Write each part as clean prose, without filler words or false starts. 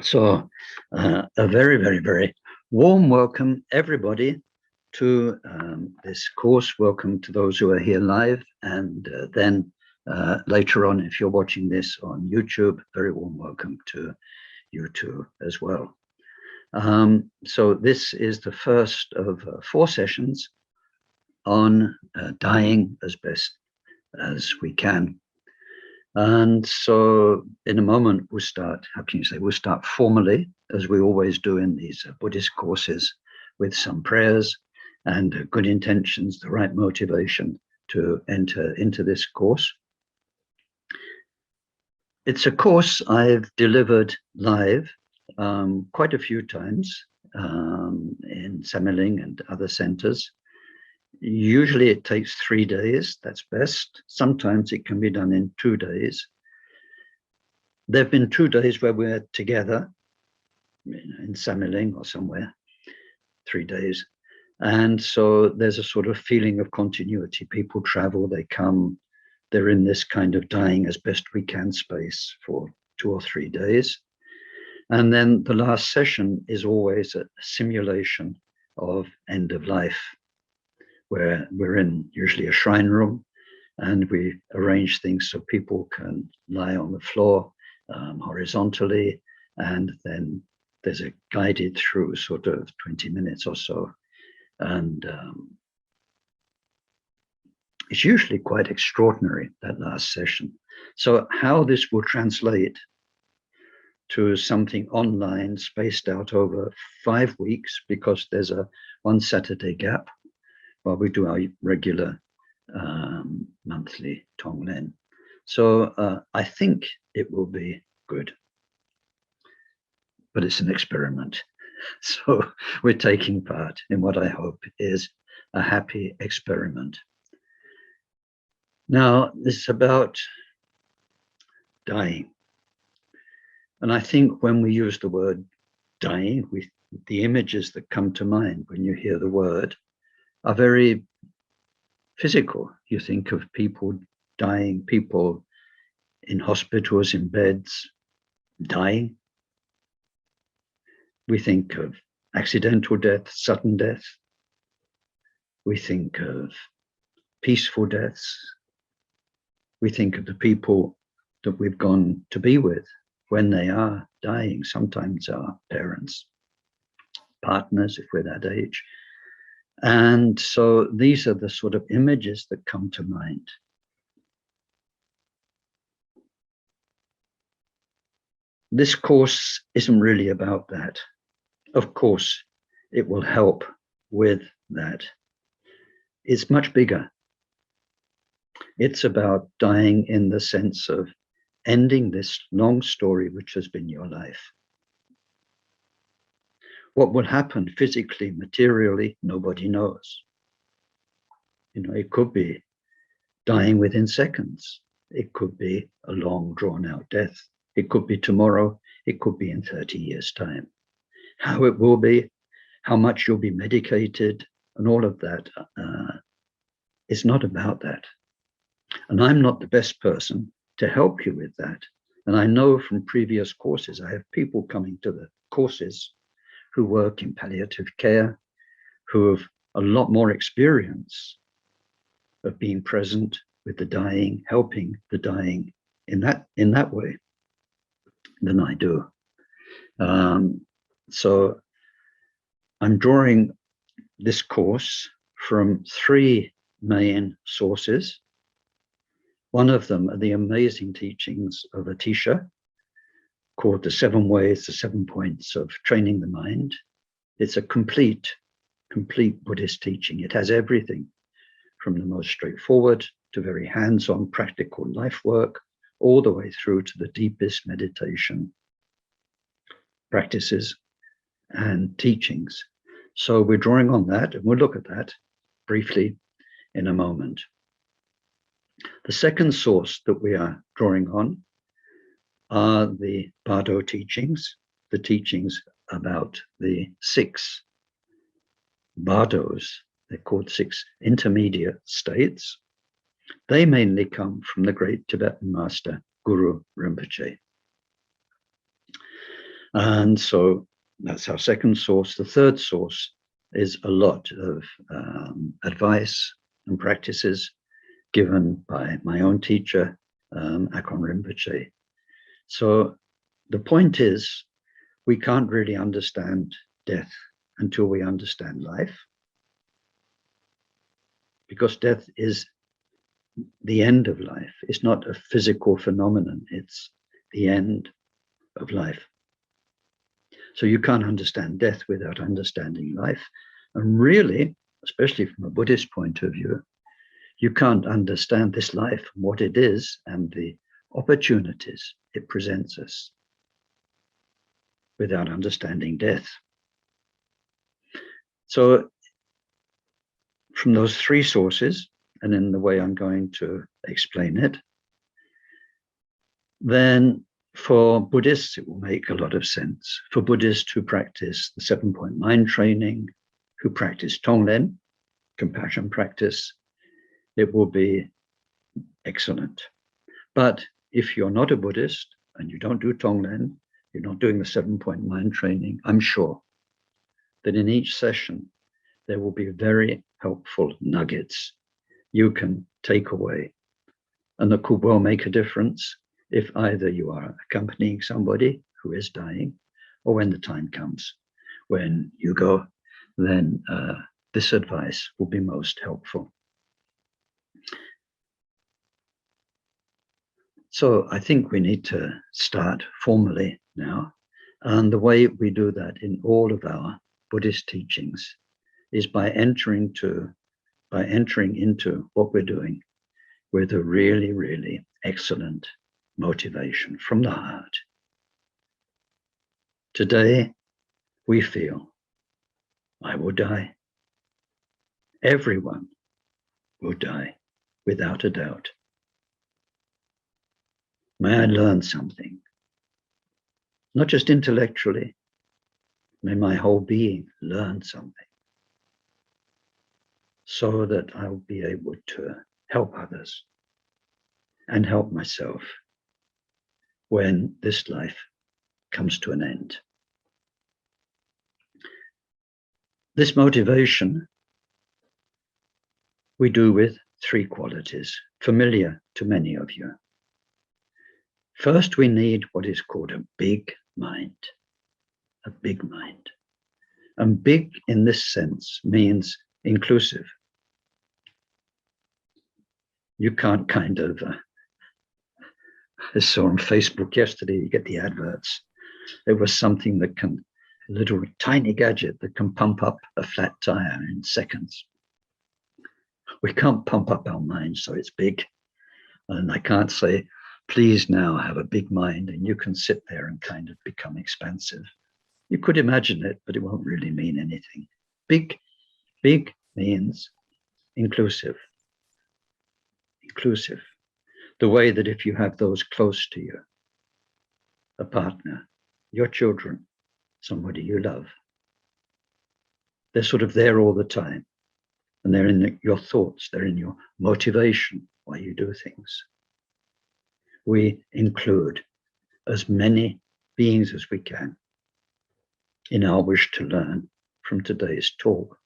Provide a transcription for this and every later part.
So a very, very, very warm welcome, everybody, to this course. Welcome to those who are here live, and then later on, if you're watching this on YouTube, very warm welcome to you too as well. So this is the first of 4 sessions on dying as best as we can. And so in a moment, we'll start, how can you say, we'll start formally, as we always do in these Buddhist courses, with some prayers and good intentions, the right motivation to enter into this course. It's a course I've delivered live quite a few times in Semiling and other centers. Usually it takes 3 days, that's best. Sometimes it can be done in 2 days. There have been 2 days where we're together in Samiling or somewhere, 3 days. And so there's a sort of feeling of continuity. People travel, they come, they're in this kind of dying as best we can space for 2 or 3 days. And then the last session is always a simulation of end of life, where we're in usually a shrine room and we arrange things so people can lie on the floor horizontally, and then there's a guided through sort of 20 minutes or so. And it's usually quite extraordinary, that last session. So how this will translate to something online spaced out over 5 weeks, because there's a 1 Saturday gap while we do our regular monthly Tonglen. So I think it will be good, but it's an experiment. So we're taking part in what I hope is a happy experiment. Now, this is about dying. And I think when we use the word dying, the images that come to mind when you hear the word are very physical. You think of people dying, people in hospitals, in beds, dying. We think of accidental death, sudden death. We think of peaceful deaths. We think of the people that we've gone to be with when they are dying, sometimes our parents, partners, if we're that age. And so these are the sort of images that come to mind. This course isn't really about that. Of course, it will help with that. It's much bigger. It's about dying in the sense of ending this long story which has been your life. What will happen physically, materially, nobody knows. You know, it could be dying within seconds. It could be a long, drawn-out death. It could be tomorrow. It could be in 30 years' time. How it will be, how much you'll be medicated, and all of that is not about that. And I'm not the best person to help you with that. And I know from previous courses, I have people coming to the courses who work in palliative care, who have a lot more experience of being present with the dying, helping the dying in that way than I do. So I'm drawing this course from 3 main sources. One of them are the amazing teachings of Atisha, called The 7 Ways, the 7 Points of Training the Mind. It's a complete Buddhist teaching. It has everything from the most straightforward to very hands-on practical life work, all the way through to the deepest meditation practices and teachings. So we're drawing on that, and we'll look at that briefly in a moment. The second source that we are drawing on are the Bardo teachings, the teachings about the 6 bardos. They're called 6 intermediate states. They mainly come from the great Tibetan master, Guru Rinpoche. And so that's our second source. The third source is a lot of advice and practices given by my own teacher, Akon Rinpoche. So the point is, we can't really understand death until we understand life, because death is the end of life. It's not a physical phenomenon, it's the end of life. So you can't understand death without understanding life. And really, especially from a Buddhist point of view, you can't understand this life and what it is and the opportunities it presents us without understanding death. So from those three sources, and in the way I'm going to explain it, then for Buddhists, it will make a lot of sense. For Buddhists who practice the 7-point mind training, who practice Tonglen, compassion practice, it will be excellent. But if you're not a Buddhist and you don't do Tonglen, you're not doing the 7-point mind training, I'm sure that in each session, there will be very helpful nuggets you can take away, and that could well make a difference if either you are accompanying somebody who is dying, or when the time comes when you go, then this advice will be most helpful. So I think we need to start formally now. And the way we do that in all of our Buddhist teachings is by entering into what we're doing with a really, really excellent motivation from the heart. Today, we feel, I will die. Everyone will die, without a doubt. May I learn something, not just intellectually, may my whole being learn something, so that I'll be able to help others and help myself when this life comes to an end. This motivation we do with three qualities, familiar to many of you. First, we need what is called a big mind, a big mind. And big in this sense means inclusive. You can't kind of, I saw on Facebook yesterday, you get the adverts. There was something that can, a little tiny gadget that can pump up a flat tire in seconds. We can't pump up our mind so it's big. And I can't say, please now have a big mind and you can sit there and kind of become expansive. You could imagine it, but it won't really mean anything. Big means inclusive. Inclusive. The way that if you have those close to you, a partner, your children, somebody you love, they're sort of there all the time. And they're in your thoughts, they're in your motivation why you do things. We include as many beings as we can in our wish to learn from today's talk.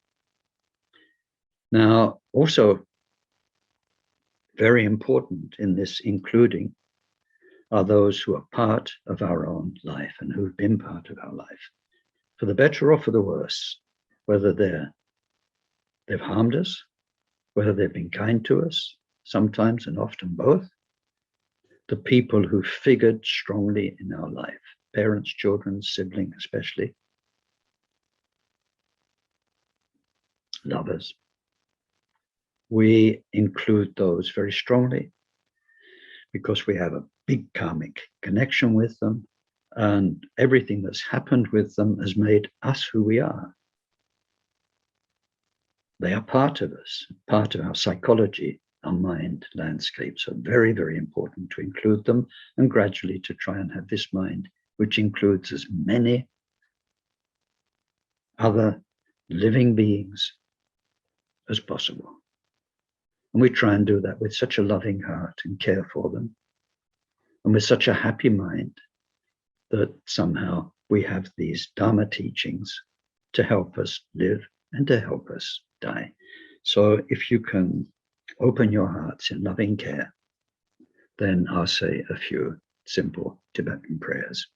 Now, also very important in this including are those who are part of our own life and who've been part of our life, for the better or for the worse, whether they've harmed us, whether they've been kind to us, sometimes and often both. The people who figured strongly in our life, parents, children, siblings especially, lovers. We include those very strongly because we have a big karmic connection with them, and everything that's happened with them has made us who we are. They are part of us, part of our psychology, our mind landscape. So very, very important to include them and gradually to try and have this mind, which includes as many other living beings as possible. And we try and do that with such a loving heart and care for them, and with such a happy mind that somehow we have these Dharma teachings to help us live and to help us die. So if you can open your hearts in loving care, then I'll say a few simple Tibetan prayers.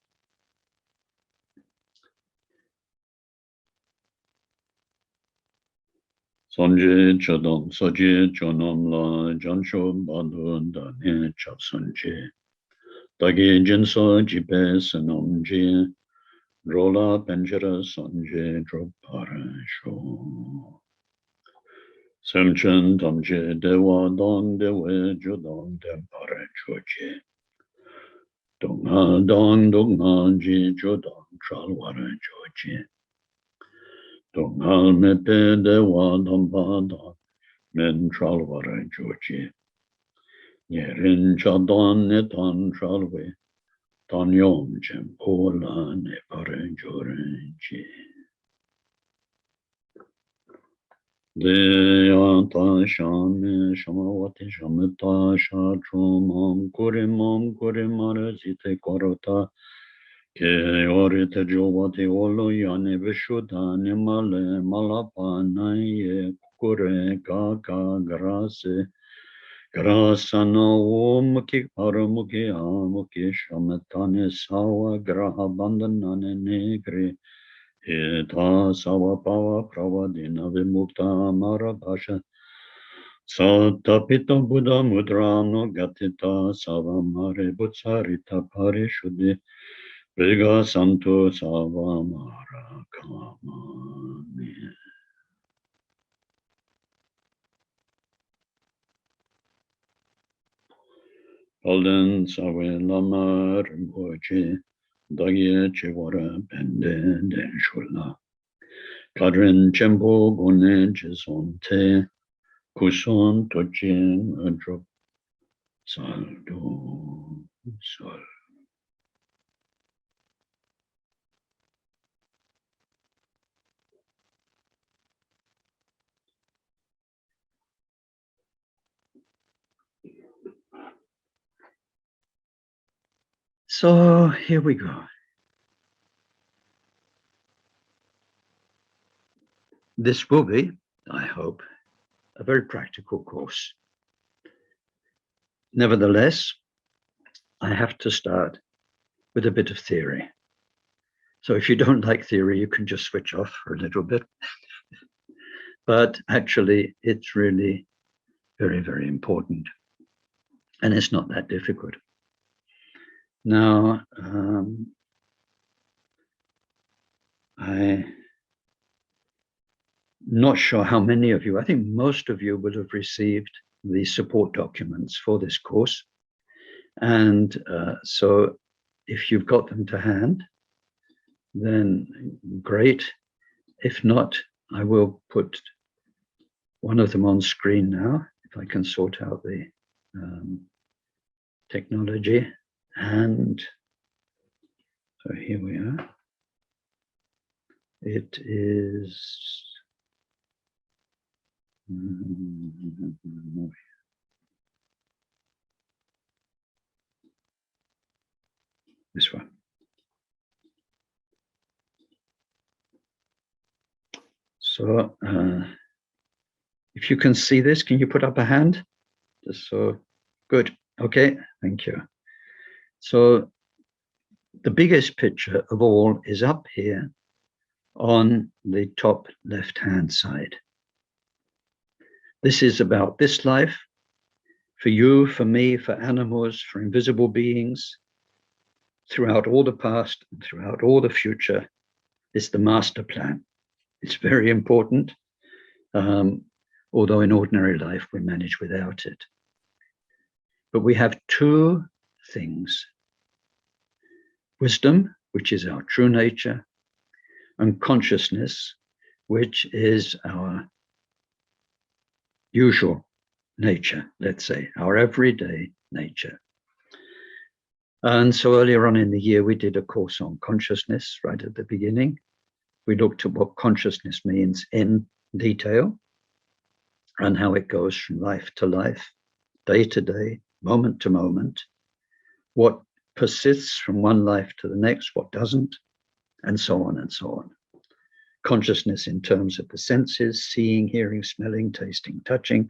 Sonje chodom soje chonom la jansho badu dane chap sonje. Dagi jinso jipe sanom je rola penjara sonje dropara sho. Semchen tamje dewa don dewe jodon tempare choje. Donga don donga ji jodon chalwara choje. Donga mepe dewa dompa don men chalwara choje. Yerin chadon netan chalwe. Tan yom chen pola ne pare joren chi. De ata shame shamawati shamata sha chumam kure mare zite korota ke orite jovati olo yane vishuddha ne male malapa naye kure kaka grase Grasana omukhi paramukhi amukhi shamatane sawa graha bandhanane negre Eta sawa pava pravadina vimukta marabhasha Satapita buddha mudrano gatita sawa mare butsarita parishuddhi Vega santo sawa mara kamami Alden sawe lama rinpoche, dagye chewara pende den shula. Kadrin chempo gone chisonte, kuson tojin adrop saldo sol. So here we go. This will be, I hope, a very practical course. Nevertheless, I have to start with a bit of theory. So if you don't like theory, you can just switch off for a little bit. But actually, it's really very, very important. And it's not that difficult. Now, I'm not sure how many of you, I think most of you would have received the support documents for this course. And so if you've got them to hand, then great. If not, I will put one of them on screen now, if I can sort out the technology. And so here we are. It is this one. So if you can see this, can you put up a hand? Just so good. Okay, thank you. So the biggest picture of all is up here on the top left-hand side. This is about this life, for you, for me, for animals, for invisible beings, throughout all the past, and throughout all the future, is the master plan. It's very important, although in ordinary life we manage without it. But we have two things: wisdom, which is our true nature, and consciousness, which is our usual nature, let's say, our everyday nature. And so earlier on in the year, we did a course on consciousness right at the beginning. We looked at what consciousness means in detail and how it goes from life to life, day to day, moment to moment, what persists from one life to the next, what doesn't, and so on and so on. Consciousness in terms of the senses, seeing, hearing, smelling, tasting, touching.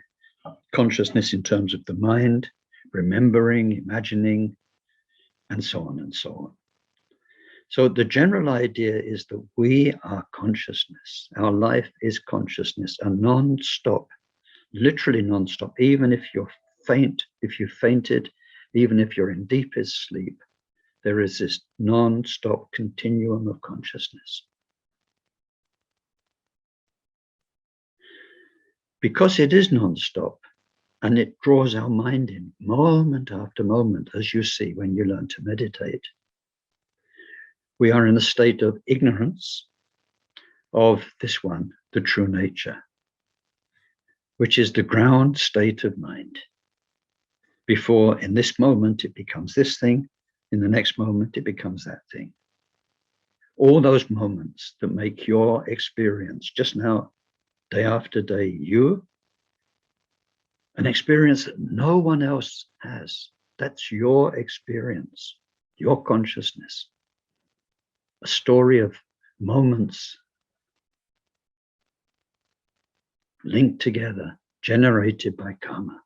Consciousness in terms of the mind, remembering, imagining, and so on and so on. So the general idea is that we are consciousness. Our life is consciousness, a non-stop, literally non-stop. Even if you're faint, if you fainted, even if you're in deepest sleep, there is this non-stop continuum of consciousness. Because it is non-stop, and it draws our mind in moment after moment, as you see when you learn to meditate, we are in a state of ignorance of this one, the true nature, which is the ground state of mind. Before, in this moment, it becomes this thing. In the next moment, it becomes that thing. All those moments that make your experience, just now, day after day, you, an experience that no one else has. That's your experience, your consciousness. A story of moments linked together, generated by karma.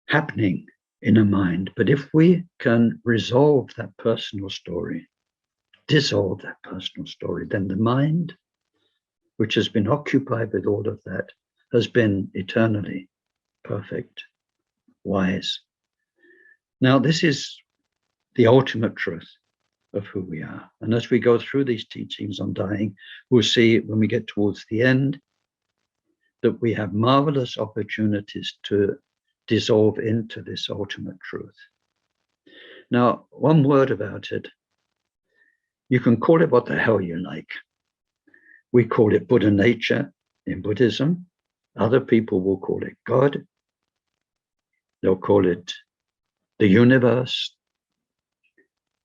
Happening in a mind, but if we can resolve that personal story, dissolve that personal story, then the mind, which has been occupied with all of that, has been eternally perfect, wise. Now, this is the ultimate truth of who we are. And as we go through these teachings on dying, we'll see when we get towards the end that we have marvelous opportunities to dissolve into this ultimate truth. Now, one word about it. You can call it what the hell you like. We call it Buddha nature in Buddhism. Other people will call it God. They'll call it the universe.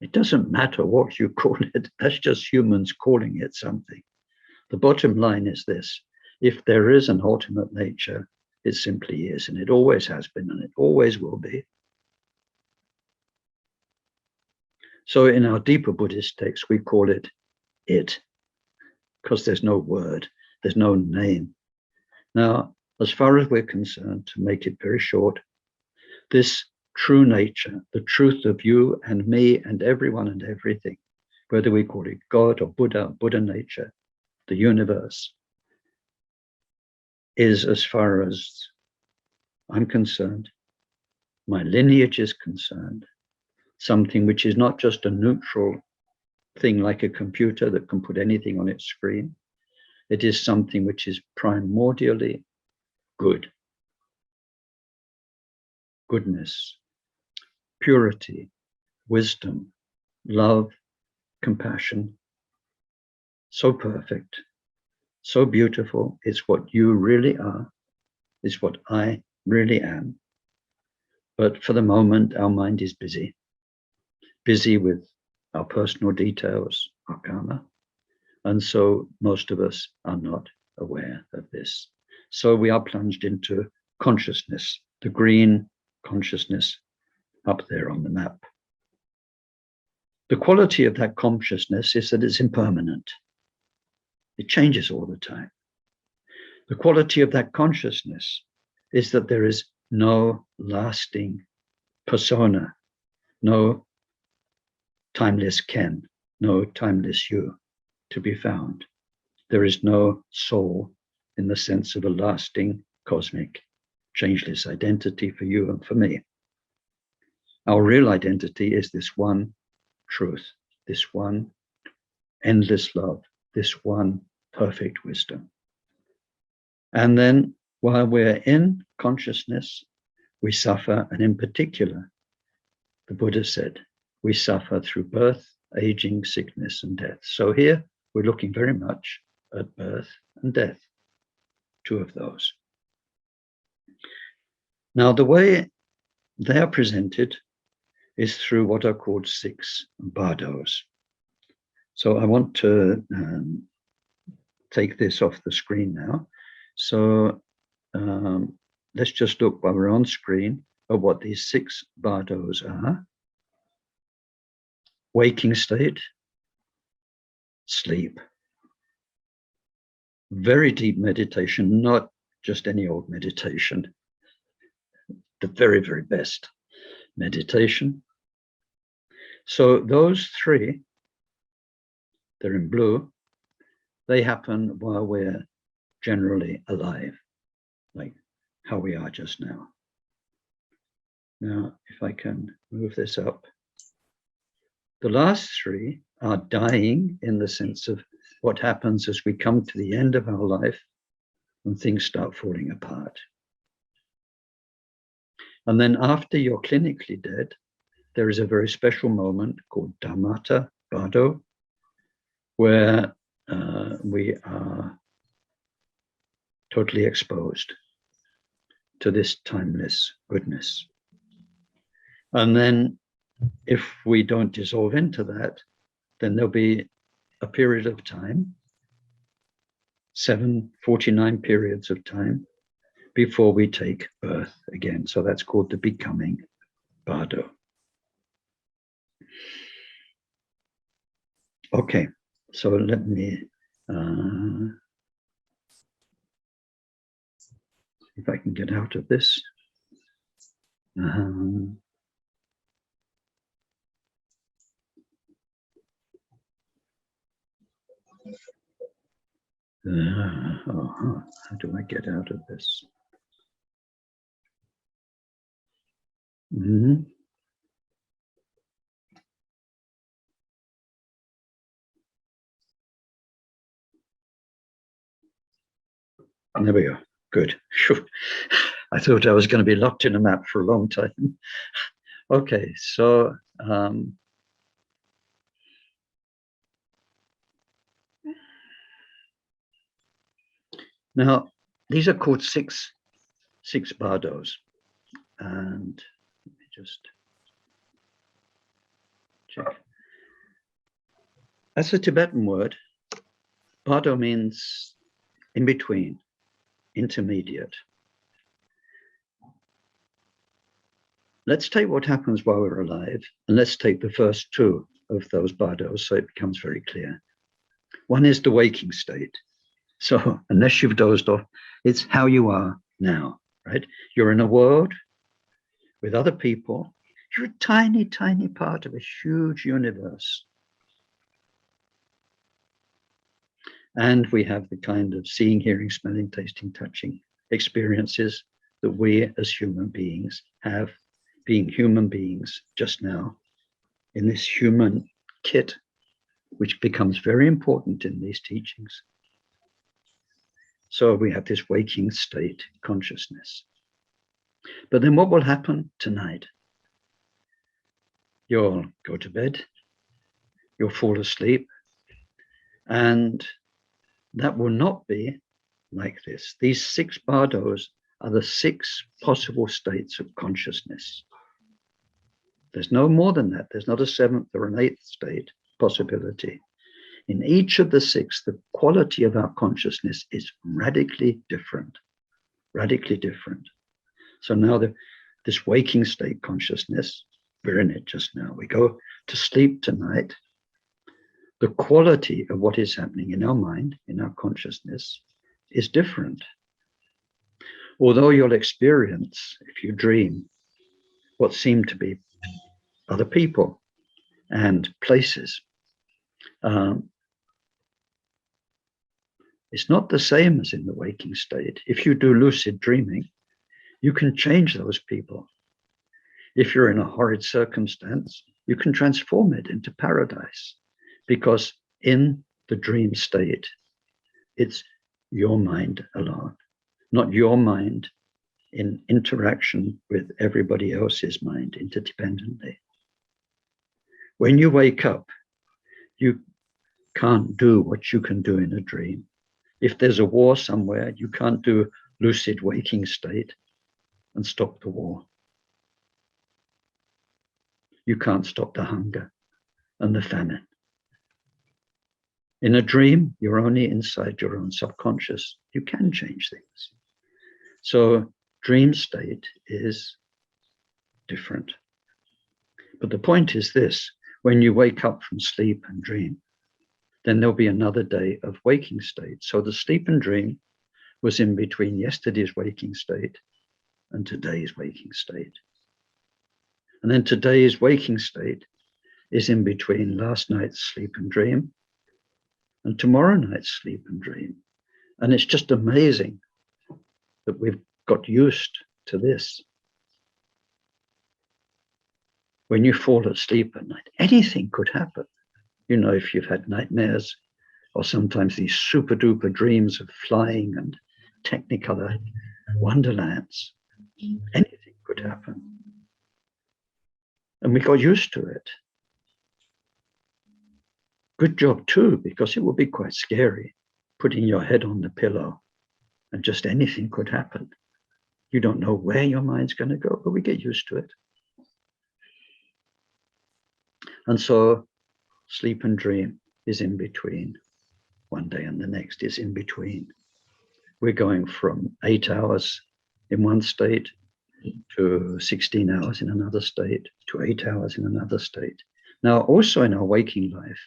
It doesn't matter what you call it. That's just humans calling it something. The bottom line is this. If there is an ultimate nature, it simply is, and it always has been, and it always will be. So in our deeper Buddhist texts, we call it, because there's no word, there's no name. Now, as far as we're concerned, to make it very short, this true nature, the truth of you and me and everyone and everything, whether we call it God or Buddha nature, the universe, is, as far as I'm concerned, my lineage is concerned, something which is not just a neutral thing like a computer that can put anything on its screen. It is something which is primordially good. Goodness, purity, wisdom, love, compassion. So perfect, so beautiful. It's what you really are. It's what I really am. But for the moment, our mind is busy with our personal details, our karma. And so most of us are not aware of this. So we are plunged into consciousness, the green consciousness up there on the map. The quality of that consciousness is that it's impermanent. It changes all the time. The quality of that consciousness is that there is no lasting persona, no timeless Ken, no timeless you to be found. There is no soul in the sense of a lasting, cosmic, changeless identity for you and for me. Our real identity is this one truth, this one endless love, this one perfect wisdom. And then while we're in consciousness, we suffer, and in particular, the Buddha said, we suffer through birth, aging, sickness, and death. So here we're looking very much at birth and death, two of those. Now, the way they are presented is through what are called 6 bardos. So I want to take this off the screen now. So let's just look while we're on screen at what these 6 bardos are. waking state, sleep. Very deep meditation, not just any old meditation. The very, very best meditation. So those three, they're in blue, they happen while we're generally alive, like how we are just now. Now, if I can move this up. The last three are dying in the sense of what happens as we come to the end of our life and things start falling apart. And then after you're clinically dead, there is a very special moment called Dhammata, bardo, where we are totally exposed to this timeless goodness. And then if we don't dissolve into that, then there'll be a period of time, 49 periods of time, before we take birth again. So that's called the becoming bardo. Okay, so let me see if I can get out of this. How do I get out of this? There we go. Good. I thought I was going to be locked in a map for a long time. Okay, so now these are called six bardos, and let me just check. That's a Tibetan word. Bardo means in between, intermediate. Let's take what happens while we're alive, and let's take the first two of those bardos so it becomes very clear. One is the waking state. So unless you've dozed off, it's how you are now, right? You're in a world with other people. You're a tiny, tiny part of a huge universe. And we have the kind of seeing, hearing, smelling, tasting, touching experiences that we as human beings have, being human beings just now in this human kit, which becomes very important in these teachings. So we have this waking state consciousness. But then what will happen tonight? You'll go to bed, you'll fall asleep, and that will not be like this. These six bardos are the six possible states of consciousness. There's no more than that. There's not a seventh or an eighth state possibility. In each of the six, the quality of our consciousness is radically different, radically different. So now this waking state consciousness, we're in it just now. We go to sleep tonight. The quality of what is happening in our mind, in our consciousness, is different. Although you'll experience, if you dream, what seem to be other people and places, it's not the same as in the waking state. If you do lucid dreaming, you can change those people. If you're in a horrid circumstance, you can transform it into paradise, because in the dream state, it's your mind alone, not your mind in interaction with everybody else's mind interdependently. When you wake up, you can't do what you can do in a dream. If there's a war somewhere, you can't do lucid waking state and stop the war. You can't stop the hunger and the famine. In a dream, you're only inside your own subconscious. You can change things. So dream state is different. But the point is this: When you wake up from sleep and dream, then there'll be another day of waking state. So the sleep and dream was in between yesterday's waking state and today's waking state. And then today's waking state is in between last night's sleep and dream and tomorrow night's sleep and dream. And it's just amazing that we've got used to this. When you fall asleep at night, anything could happen. You know, if you've had nightmares or sometimes these super duper dreams of flying and technicolor wonderlands, anything could happen. And we got used to it. Good job too, because it would be quite scary putting your head on the pillow and just anything could happen. You don't know where your mind's going to go, but we get used to it. And so sleep and dream is in between. One day and the next is in between. We're going from 8 hours in one state to 16 hours in another state, to 8 hours in another state. Now, also in our waking life,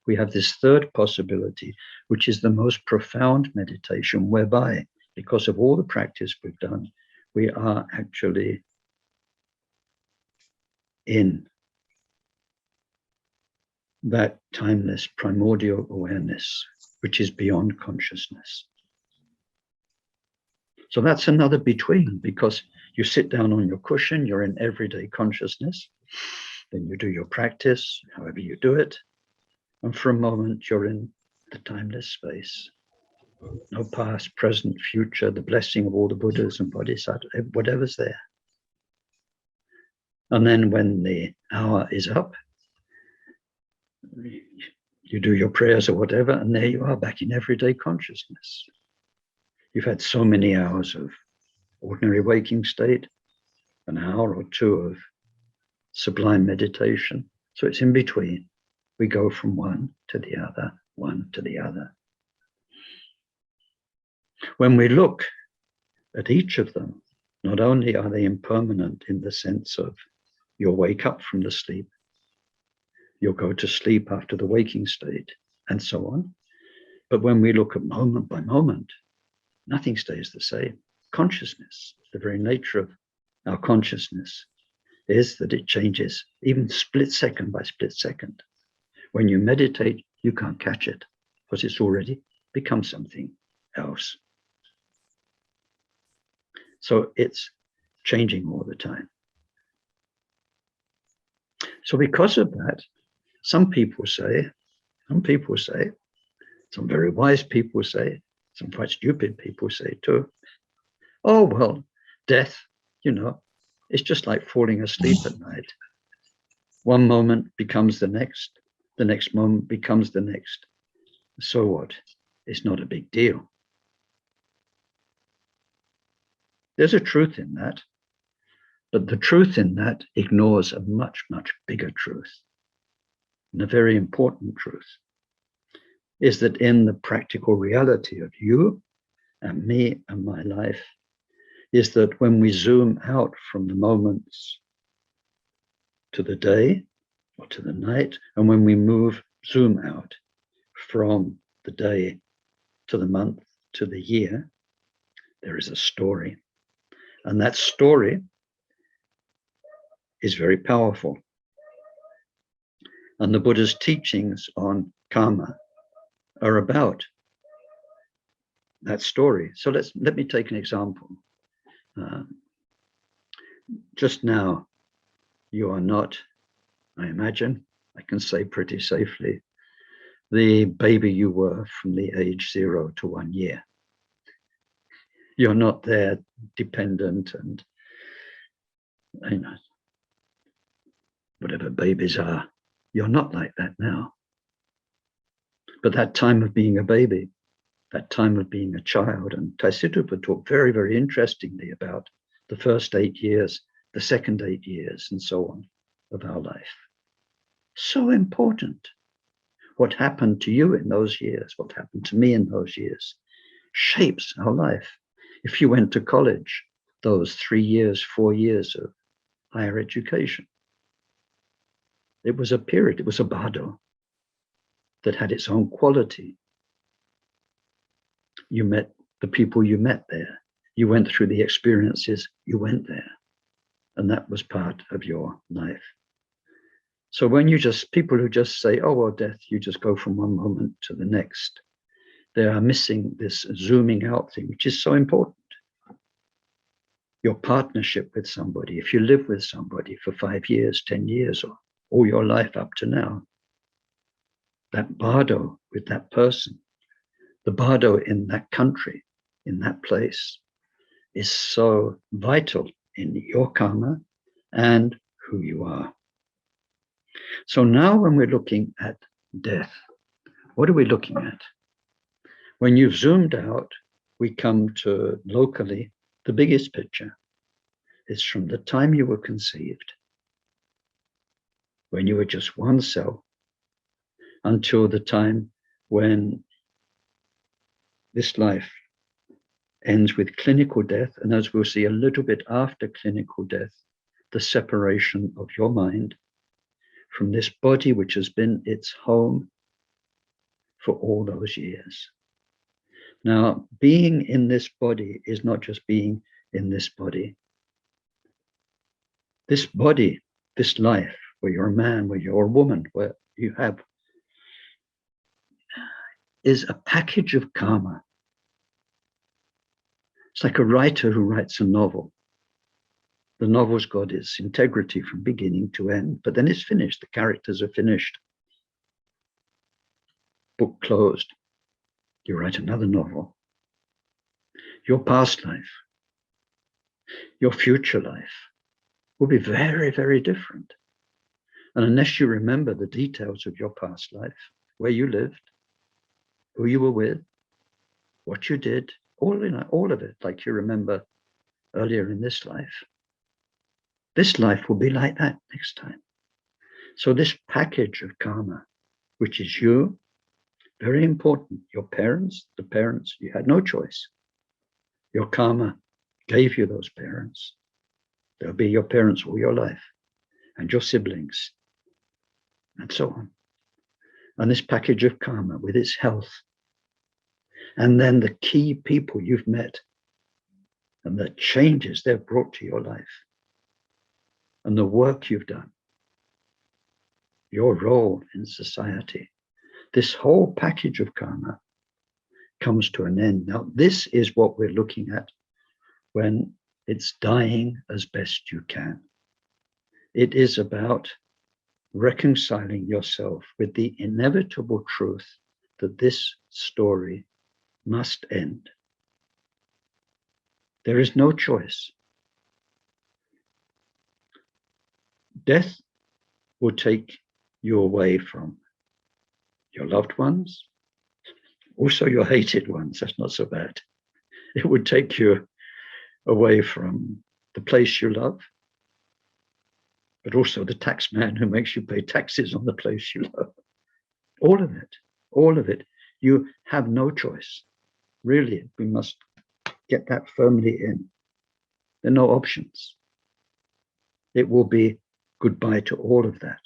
we have this third possibility, which is the most profound meditation, whereby, because of all the practice we've done, we are actually in that timeless primordial awareness, which is beyond consciousness. So that's another between, because you sit down on your cushion, you're in everyday consciousness, then you do your practice, however you do it, and for a moment you're in the timeless space. No past, present, future, the blessing of all the Buddhas and Bodhisattvas, whatever's there. And then when the hour is up, you do your prayers or whatever, and there you are back in everyday consciousness. You've had so many hours of ordinary waking state, an hour or two of sublime meditation. So it's in between. We go from one to the other, one to the other. When we look at each of them, not only are they impermanent in the sense of you'll wake up from the sleep, you'll go to sleep after the waking state, and so on. But when we look at moment by moment, nothing stays the same. Consciousness, the very nature of our consciousness, is that it changes even split second by split second. When you meditate, you can't catch it because it's already become something else. So it's changing all the time. So because of that, some people say, some very wise people say, some quite stupid people say too, oh, well, death, it's just like falling asleep at night. One moment becomes the next moment becomes the next. So what? It's not a big deal. There's a truth in that, but the truth in that ignores a much, much bigger truth. And a very important truth is that in the practical reality of you and me and my life, is that when we zoom out from the moments to the day or to the night, and when we zoom out from the day to the month to the year, there is a story. And that story is very powerful. And the Buddha's teachings on karma are about that story. So let me take an example. Just now, you are not, I imagine, I can say pretty safely, the baby you were from the age 0 to 1 year. You're not there dependent and, whatever babies are. You're not like that now. But that time of being a baby, that time of being a child, and Taisitupa talked very, very interestingly about the first 8 years, the second 8 years, and so on of our life. So important. What happened to you in those years, what happened to me in those years, shapes our life. If you went to college, those 3 years, 4 years of higher education, It was a period, it was a bardo that had its own quality. You met the people you met there. You went through the experiences, you went there. And that was part of your life. So when people who just say, oh, well, death, you just go from one moment to the next, they are missing this zooming out thing, which is so important. Your partnership with somebody, if you live with somebody for 5 years, 10 years, or all your life up to now, that bardo with that person, the bardo in that country, in that place, is so vital in your karma and who you are. So now when we're looking at death, what are we looking at? When you've zoomed out, we come to locally, the biggest picture is from the time you were conceived, when you were just one cell, until the time when this life ends with clinical death. And as we'll see a little bit after clinical death, the separation of your mind from this body, which has been its home for all those years. Now, being in this body is not just being in this body. This body, this life, where you're a man, where you're a woman, where you have, is a package of karma. It's like a writer who writes a novel. The novel's got its integrity from beginning to end, but then it's finished. The characters are finished. Book closed. You write another novel. Your past life, your future life will be very, very different. And unless you remember the details of your past life, where you lived, who you were with, what you did, all of it, like you remember earlier in this life will be like that next time. So this package of karma, which is you, very important. Your parents, the parents, you had no choice. Your karma gave you those parents. They'll be your parents all your life, and your siblings, and so on. And this package of karma with its health, and then the key people you've met, and the changes they've brought to your life, and the work you've done, your role in society. This whole package of karma comes to an end. Now, this is what we're looking at when it's dying as best you can. It is about reconciling yourself with the inevitable truth that this story must end. There is no choice. Death will take you away from your loved ones, also your hated ones. That's not so bad. It would take you away from the place you love, but also the tax man who makes you pay taxes on the place you love. All of it. You have no choice. Really, we must get that firmly in. There are no options. It will be goodbye to all of that.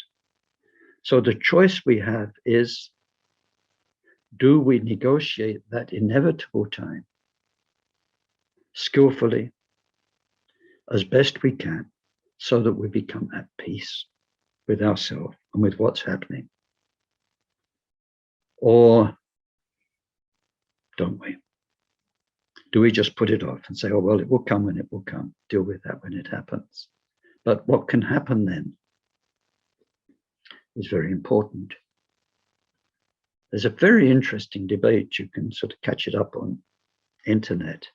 So the choice we have is, do we negotiate that inevitable time skillfully, as best we can, so that we become at peace with ourselves and with what's happening? Or don't we? Do we just put it off and say, oh, well, it will come when it will come, deal with that when it happens? But what can happen then is very important. There's a very interesting debate, you can sort of catch it up on internet,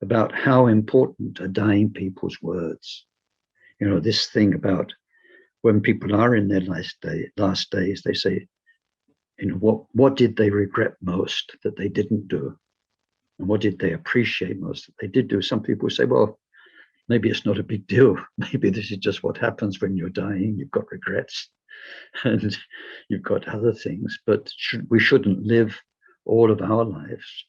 about how important are dying people's words. You know, this thing about when people are in their last days, they say, you know, what did they regret most that they didn't do? And what did they appreciate most that they did do? Some people say, well, maybe it's not a big deal. Maybe this is just what happens when you're dying. You've got regrets and you've got other things, but we shouldn't live all of our lives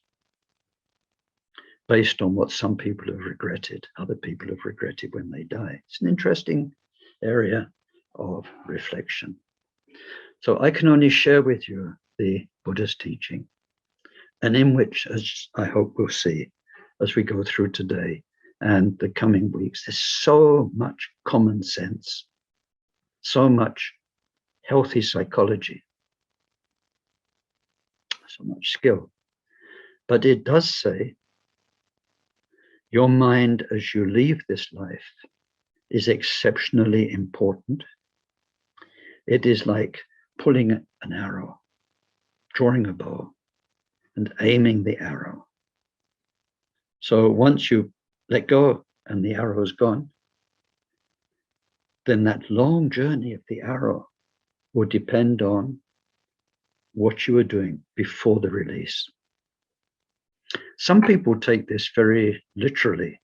based on what some people have regretted, other people have regretted when they die. It's an interesting area. of reflection. So I can only share with you the Buddha's teaching, and in which, as I hope we'll see as we go through today and the coming weeks, there's so much common sense, so much healthy psychology, so much skill. But it does say your mind as you leave this life is exceptionally important. It is like pulling an arrow, drawing a bow, and aiming the arrow. So once you let go and the arrow is gone, then that long journey of the arrow will depend on what you were doing before the release. Some people take this very literally,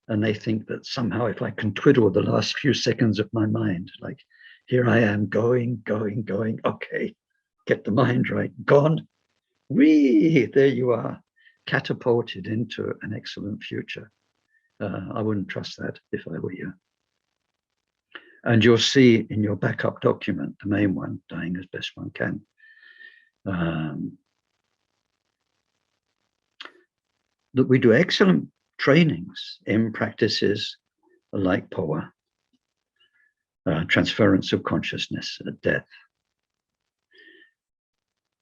and they think that somehow if I can twiddle the last few seconds of my mind, like here I am going, okay, get the mind right, gone, whee, there you are, catapulted into an excellent future. I wouldn't trust that if I were you. And you'll see in your backup document, the main one, Dying as Best One Can, that we do excellent trainings in practices like POA, transference of consciousness at death.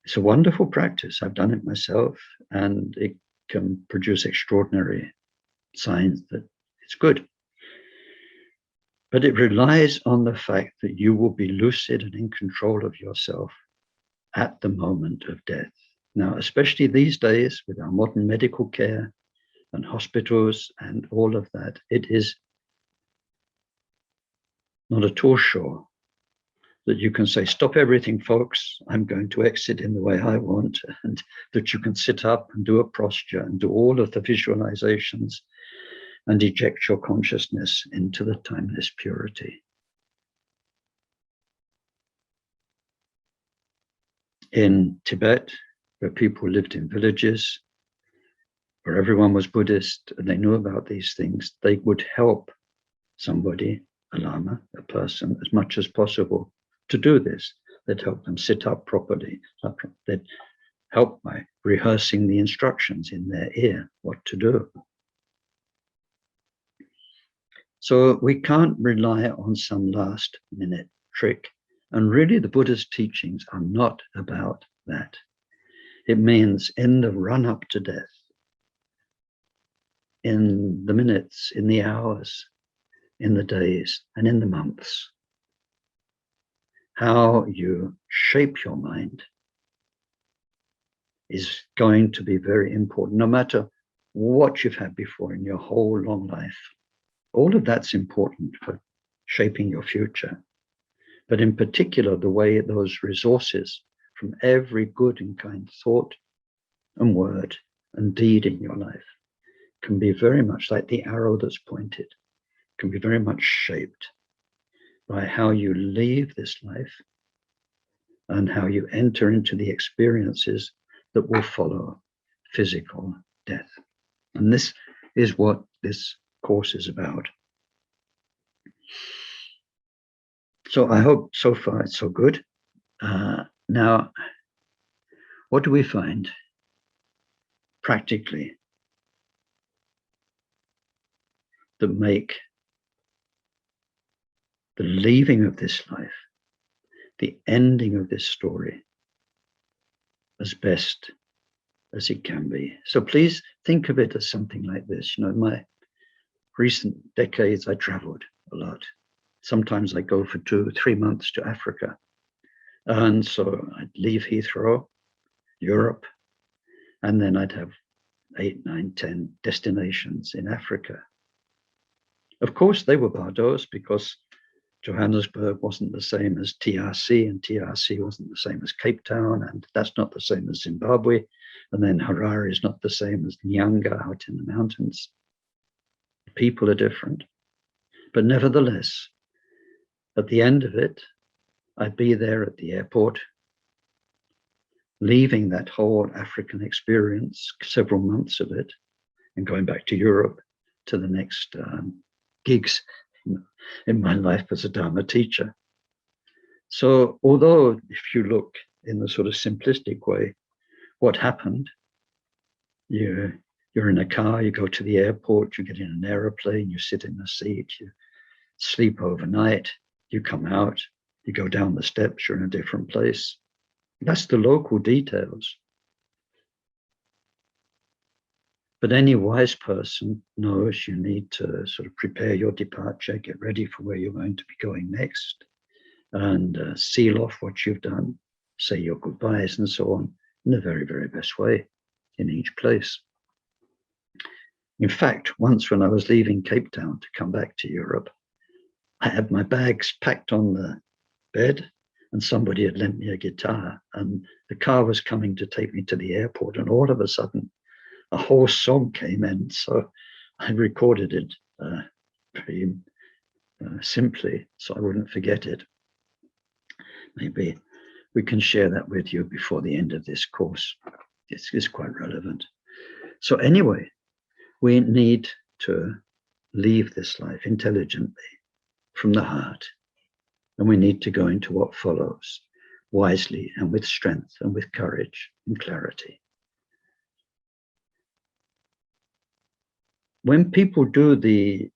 It's a wonderful practice. I've done it myself, and it can produce extraordinary signs that it's good. But it relies on the fact that you will be lucid and in control of yourself at the moment of death. Now, especially these days with our modern medical care and hospitals and all of that, it is not at all sure that you can say, stop everything, folks, I'm going to exit in the way I want, and that you can sit up and do a posture and do all of the visualizations and eject your consciousness into the timeless purity. In Tibet, where people lived in villages, where everyone was Buddhist and they knew about these things, they would help somebody, a lama, a person, as much as possible to do this. They'd help them sit up properly. They'd help by rehearsing the instructions in their ear, what to do. So we can't rely on some last minute trick. And really the Buddha's teachings are not about that. It means in the run up to death, in the minutes, in the hours, in the days, and in the months, how you shape your mind is going to be very important, no matter what you've had before in your whole long life. All of that's important for shaping your future. But in particular, the way those resources from every good and kind thought and word and deed in your life can be very much like the arrow that's pointed, can be very much shaped by how you leave this life and how you enter into the experiences that will follow physical death. And this is what this course is about. So I hope so far it's so good. Now, what do we find practically that make the leaving of this life, the ending of this story, as best as it can be? So please think of it as something like this. You know, in my recent decades, I traveled a lot. Sometimes I go for 2 or 3 months to Africa. And so I'd leave Heathrow, Europe, and then I'd have 8, 9, 10 destinations in Africa. Of course, they were bardos because Johannesburg wasn't the same as TRC, and TRC wasn't the same as Cape Town, and that's not the same as Zimbabwe. And then Harare is not the same as Nyanga out in the mountains. People are different. But nevertheless, at the end of it, I'd be there at the airport, leaving that whole African experience, several months of it, and going back to Europe to the next gigs in my life as a Dharma teacher. So although if you look in the sort of simplistic way, what happened, you're in a car, you go to the airport, you get in an aeroplane, you sit in the seat, you sleep overnight, you come out, you go down the steps, you're in a different place. That's the local details. But any wise person knows you need to sort of prepare your departure, get ready for where you're going to be going next, and seal off what you've done, say your goodbyes and so on, in the very, very best way in each place. In fact, once when I was leaving Cape Town to come back to Europe, I had my bags packed on the bed, and somebody had lent me a guitar, and the car was coming to take me to the airport, and all of a sudden a whole song came in. So I recorded it very simply so I wouldn't forget it. Maybe we can share that with you before the end of this course. It's quite relevant. So anyway, we need to leave this life intelligently from the heart, and we need to go into what follows wisely and with strength and with courage and clarity. When people do the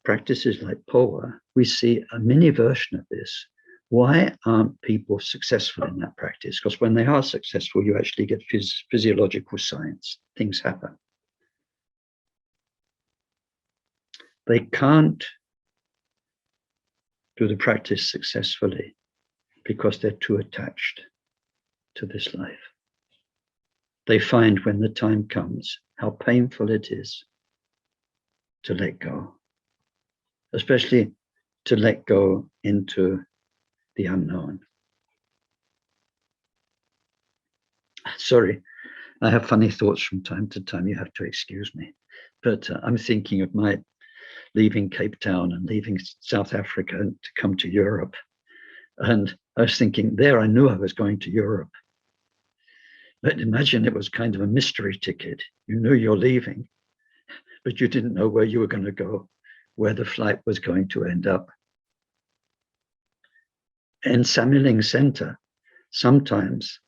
practices like POA, we see a mini version of this. Why aren't people successful in that practice? Because when they are successful, you actually get physiological signs. Things happen. They can't do the practice successfully because they're too attached to this life. They find when the time comes how painful it is to let go, especially to let go into the unknown. Sorry, I have funny thoughts from time to time. You have to excuse me. But I'm thinking of my leaving Cape Town and leaving South Africa to come to Europe. And I was thinking there, I knew I was going to Europe. But imagine it was kind of a mystery ticket. You knew you're leaving, but you didn't know where you were going to go, where the flight was going to end up. In Samiling Center, sometimes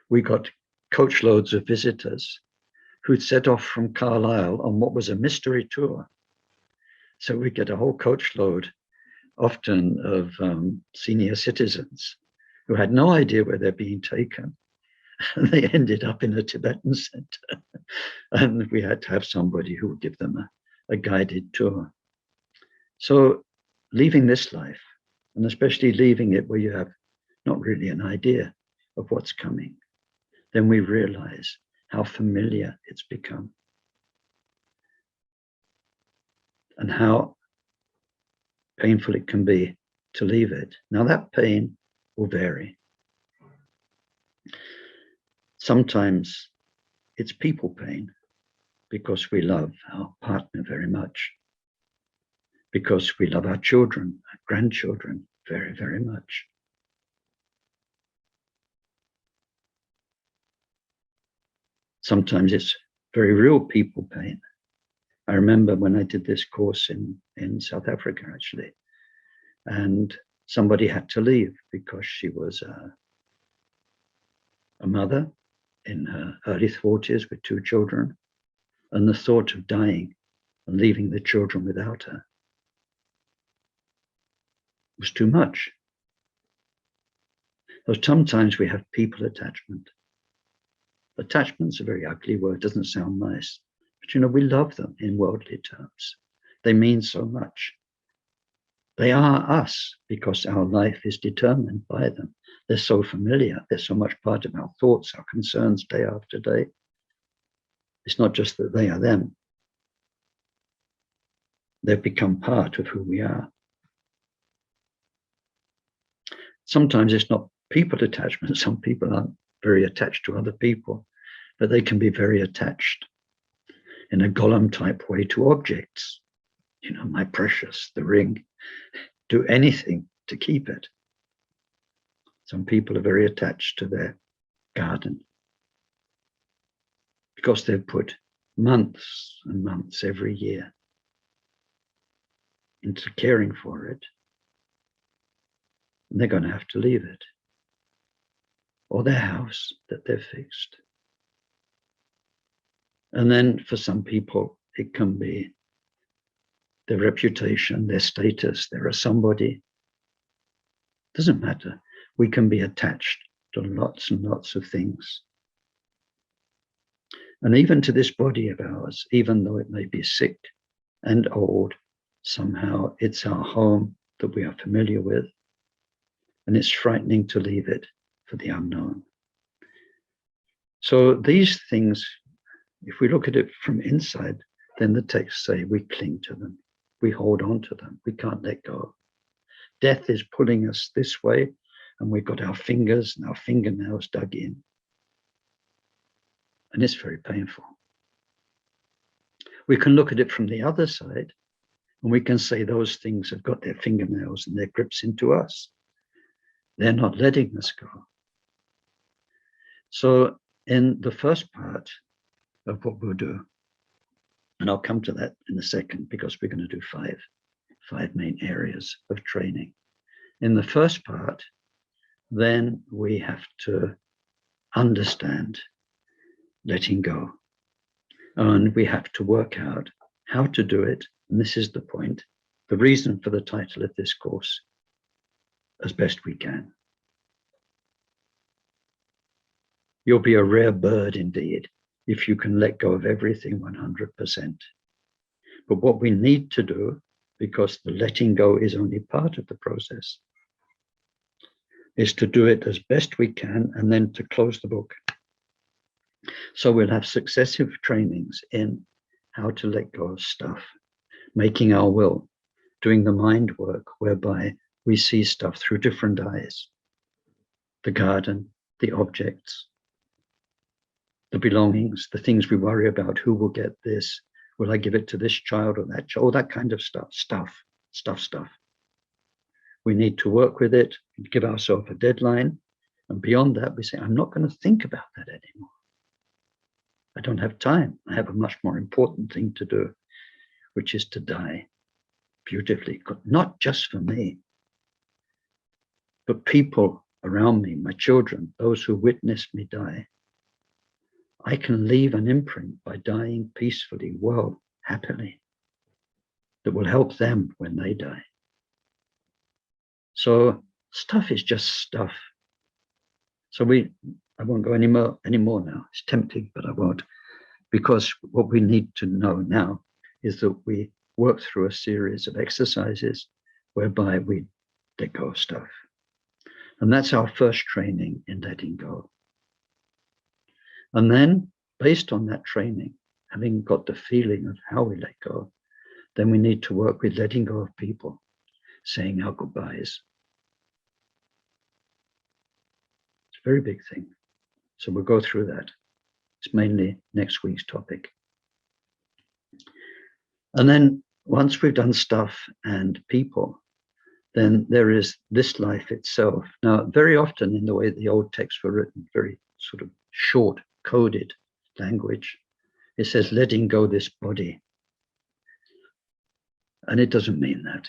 we got coach loads of visitors who'd set off from Carlisle on what was a mystery tour. So we get a whole coach load, often of senior citizens who had no idea where they're being taken. And they ended up in a Tibetan center. And we had to have somebody who would give them a guided tour. So leaving this life, and especially leaving it where you have not really an idea of what's coming, then we realize how familiar it's become and how painful it can be to leave it. Now that pain will vary. Sometimes it's people pain because we love our partner very much, because we love our children, our grandchildren very, very much. Sometimes it's very real people pain. I remember when I did this course in South Africa, actually, and somebody had to leave because she was a mother in her early 40s with 2 children, and the thought of dying and leaving the children without her was too much. So sometimes we have people attachment. Attachment's a very ugly word, doesn't sound nice, but we love them in worldly terms. They mean so much. They are us because our life is determined by them. They're so familiar. They're so much part of our thoughts, our concerns day after day. It's not just that they are them. They've become part of who we are. Sometimes it's not people attachment. Some people aren't very attached to other people, but they can be very attached in a golem type way to objects. My precious, the ring, do anything to keep it. Some people are very attached to their garden because they've put months and months every year into caring for it. and they're going to have to leave it, or their house that they've fixed. And then for some people, it can be their reputation, their status. There are somebody. Doesn't matter. We can be attached to lots and lots of things. And even to this body of ours, even though it may be sick and old, somehow it's our home that we are familiar with. And it's frightening to leave it for the unknown. So these things, if we look at it from inside, then the texts say we cling to them. We hold on to them. We can't let go. Death is pulling us this way, and we've got our fingers and our fingernails dug in. And it's very painful. We can look at it from the other side, and we can say those things have got their fingernails and their grips into us. They're not letting us go. So in the first part of what we'll do, and I'll come to that in a second because we're going to do five main areas of training. In the first part, then we have to understand letting go. And we have to work out how to do it. And this is the point, the reason for the title of this course, as best we can. You'll be a rare bird indeed if you can let go of everything 100%. But what we need to do, because the letting go is only part of the process, is to do it as best we can and then to close the book. So we'll have successive trainings in how to let go of stuff, making our will, doing the mind work whereby we see stuff through different eyes, the garden, the objects, the belongings, the things we worry about, who will get this, will I give it to this child or that child, all that kind of stuff. We need to work with it, give ourselves a deadline, and beyond that we say, I'm not going to think about that anymore. I don't have time. I have a much more important thing to do, which is to die beautifully, not just for me, but people around me, my children, those who witnessed me die. I can leave an imprint by dying peacefully, well, happily, that will help them when they die. So stuff is just stuff. So I won't go any more now. It's tempting, but I won't. Because what we need to know now is that we work through a series of exercises whereby we let go of stuff. And that's our first training in letting go. And then, based on that training, having got the feeling of how we let go, then we need to work with letting go of people, saying our goodbyes. It's a very big thing. So we'll go through that. It's mainly next week's topic. And then once we've done stuff and people, then there is this life itself. Now, very often in the way the old texts were written, very sort of short, coded language, it says letting go this body. And it doesn't mean that.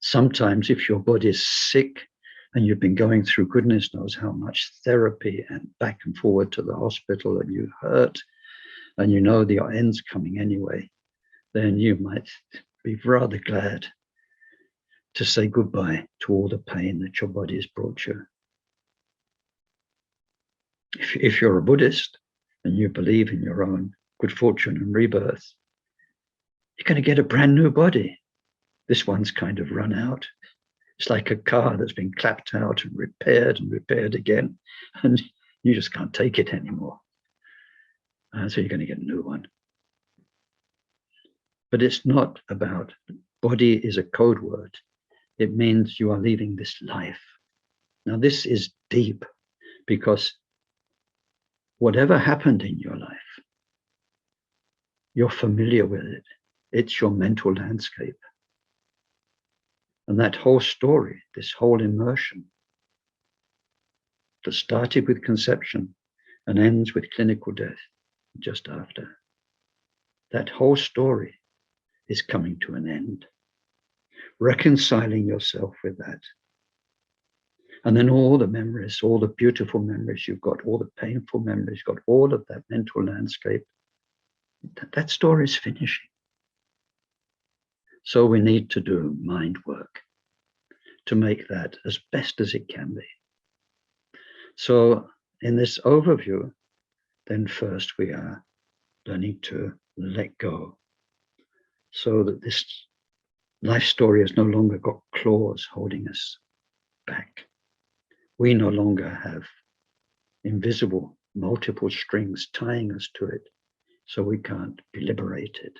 Sometimes if your body is sick and you've been going through goodness knows how much therapy and back and forward to the hospital and you hurt and you know the end's coming anyway, then you might be rather glad to say goodbye to all the pain that your body has brought you. If you're a Buddhist and you believe in your own good fortune and rebirth, you're going to get a brand new body. This one's kind of run out. It's like a car that's been clapped out and repaired again, and you just can't take it anymore. So you're going to get a new one. But it's not about, body is a code word. It means you are leaving this life. Now this is deep because whatever happened in your life, you're familiar with it. It's your mental landscape. And that whole story, this whole immersion that started with conception and ends with clinical death just after, that whole story is coming to an end. Reconciling yourself with that And then all the memories, all the beautiful memories you've got, all the painful memories, you've got all of that mental landscape. That story is finishing. So we need to do mind work to make that as best as it can be. So in this overview, then first we are learning to let go, so that this life story has no longer got claws holding us back. We no longer have invisible multiple strings tying us to it, so we can't be liberated.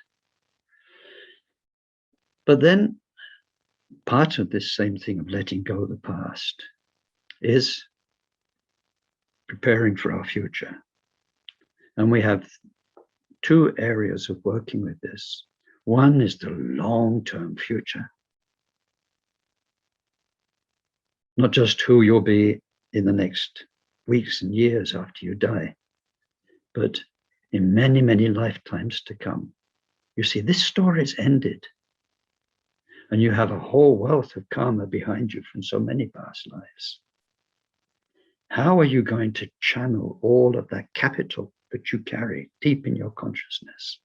But then part of this same thing of letting go of the past is preparing for our future. And we have two areas of working with this. One is the long-term future, not just who you'll be in the next weeks and years after you die, but in many, many lifetimes to come. You see, this story is ended, and you have a whole wealth of karma behind you from so many past lives. How are you going to channel all of that capital that you carry deep in your consciousness?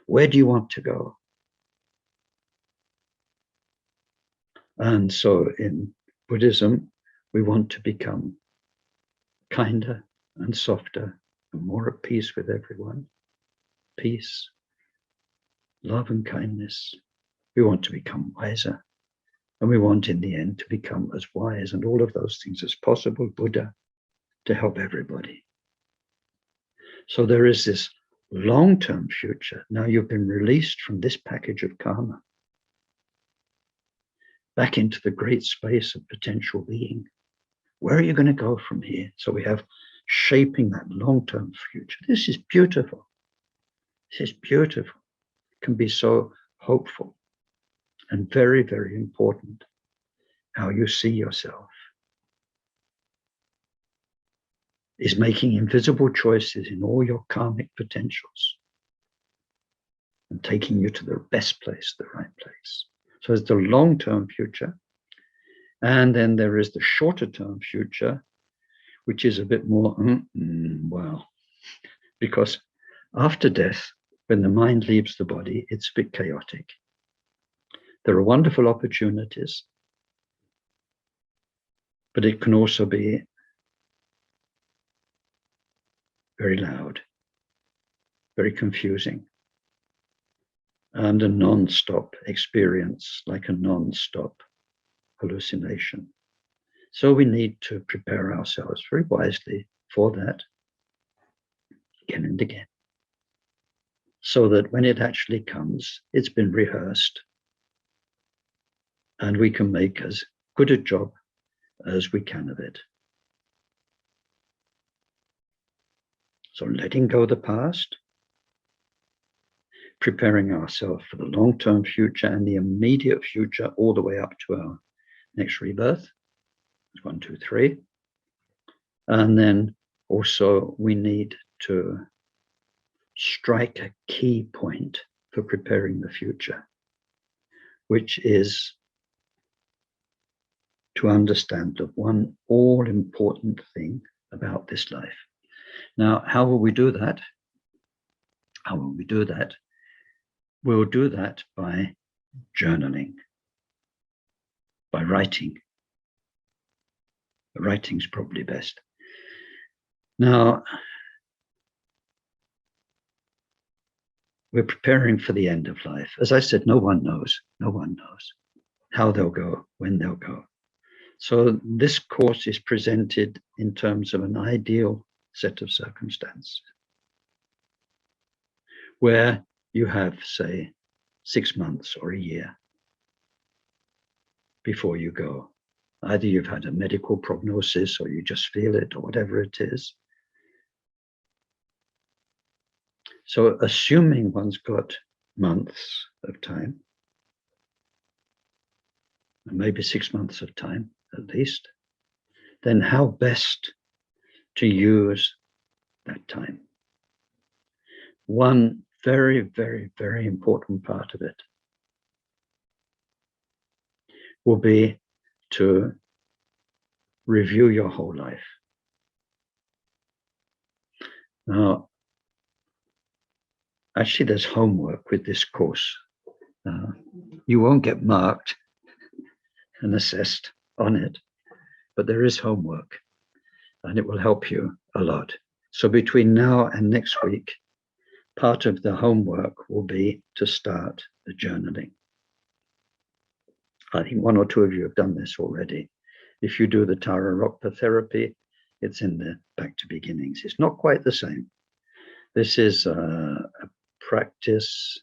Where do you want to go? And so in Buddhism, we want to become kinder and softer and more at peace with everyone. Peace, love and kindness. We want to become wiser. And we want in the end to become as wise and all of those things as possible, Buddha, to help everybody. So there is this long-term future. Now you've been released from this package of karma back into the great space of potential being. Where are you going to go from here? So we have shaping that long-term future. This is beautiful. This is beautiful. It can be so hopeful and very, very important how you see yourself. Is making invisible choices in all your karmic potentials and taking you to the best place, the right place. So it's the long-term future. And then there is the shorter-term future, which is a bit more, well, because after death, when the mind leaves the body, it's a bit chaotic. There are wonderful opportunities, but it can also be very loud, very confusing, and a non-stop experience, like a non-stop hallucination. So we need to prepare ourselves very wisely for that again and again, so that when it actually comes, it's been rehearsed and we can make as good a job as we can of it. So letting go of the past, preparing ourselves for the long-term future and the immediate future all the way up to our next rebirth. 1, 2, 3. And then also we need to strike a key point for preparing the future, which is to understand the one all-important thing about this life. Now, how will we do that? How will we do that? We'll do that by journaling, by writing. Writing's probably best. Now, we're preparing for the end of life. As I said, no one knows how they'll go, when they'll go. So this course is presented in terms of an ideal set of circumstances where you have, say, 6 months or a year before you go. Either you've had a medical prognosis or you just feel it or whatever it is. So assuming one's got months of time, maybe 6 months of time at least, then how best to use that time? One very, very, very important part of it will be to review your whole life. Now, actually, there's homework with this course. You won't get marked and assessed on it, but there is homework, and it will help you a lot. So between now and next week, part of the homework will be to start the journaling. I think one or two of you have done this already. If you do the Tara Rockpa therapy, it's in the Back to Beginnings. It's not quite the same. This is a practice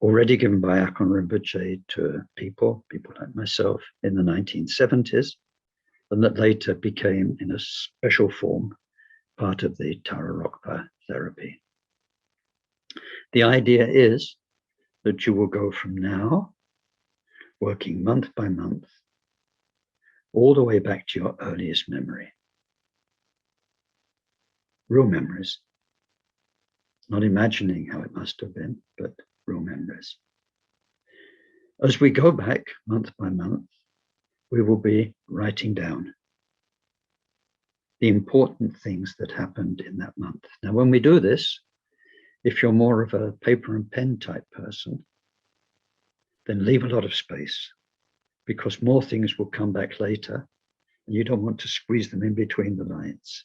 already given by Akon Rinpoche to people like myself in the 1970s, and that later became, in a special form, part of the Tara Rockpa therapy. The idea is that you will go from now, working month by month, all the way back to your earliest memory. Real memories. Not imagining how it must have been, but real memories. As we go back month by month, we will be writing down the important things that happened in that month. Now, when we do this, if you're more of a paper and pen type person, then leave a lot of space, because more things will come back later, and you don't want to squeeze them in between the lines.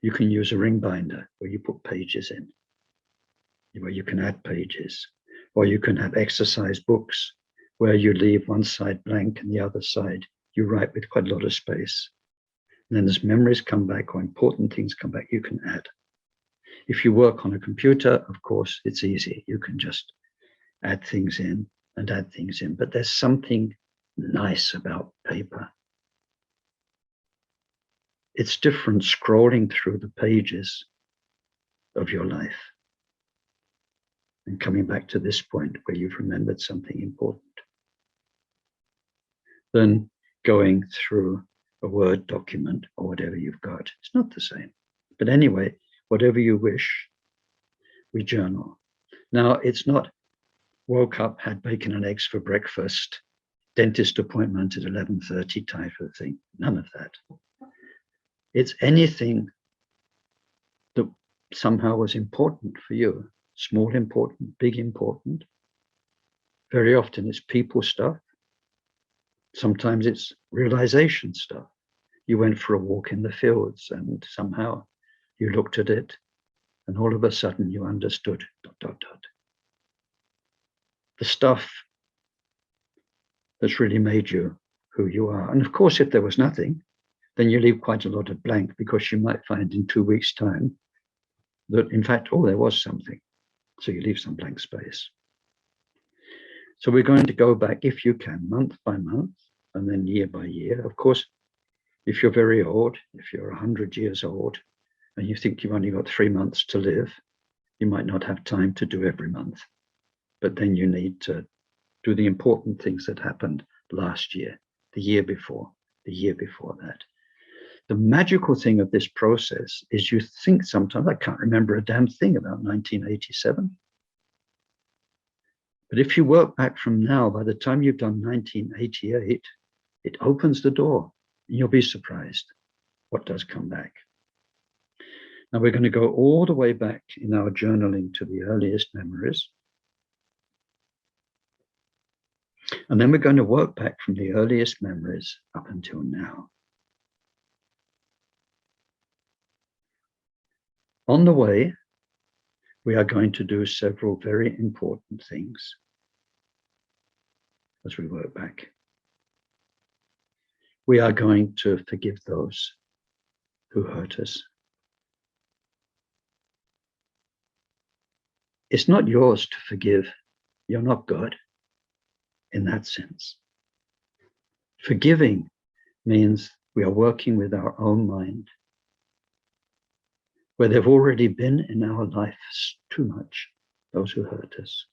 You can use a ring binder where you put pages in, where you can add pages, or you can have exercise books where you leave one side blank and the other side you write with quite a lot of space. And then as memories come back or important things come back, you can add. If you work on a computer, of course, it's easy. You can just add things in and add things in. But there's something nice about paper. It's different scrolling through the pages of your life and coming back to this point where you've remembered something important than going through a Word document or whatever you've got. It's not the same. But anyway, whatever you wish, we journal. Now, it's not woke up, had bacon and eggs for breakfast, dentist appointment at 11:30 type of thing. None of that. It's anything that somehow was important for you. Small important, big important. Very often it's people stuff. Sometimes it's realization stuff. You went for a walk in the fields and somehow you looked at it and all of a sudden you understood ... The stuff that's really made you who you are. And of course, if there was nothing, then you leave quite a lot of blank, because you might find in 2 weeks' time that in fact, oh, there was something. So you leave some blank space. So we're going to go back, if you can, month by month, and then year by year. Of course, if you're very old, if you're 100 years old, and you think you've only got 3 months to live, you might not have time to do every month. But then you need to do the important things that happened last year, the year before that. The magical thing of this process is you think sometimes, I can't remember a damn thing about 1987. But if you work back from now, by the time you've done 1988, it opens the door and you'll be surprised what does come back. Now we're going to go all the way back in our journaling to the earliest memories. And then we're going to work back from the earliest memories up until now. On the way, we are going to do several very important things as we work back. We are going to forgive those who hurt us. It's not yours to forgive. You're not God in that sense. Forgiving means we are working with our own mind, where they've already been in our lives too much, those who hurt us.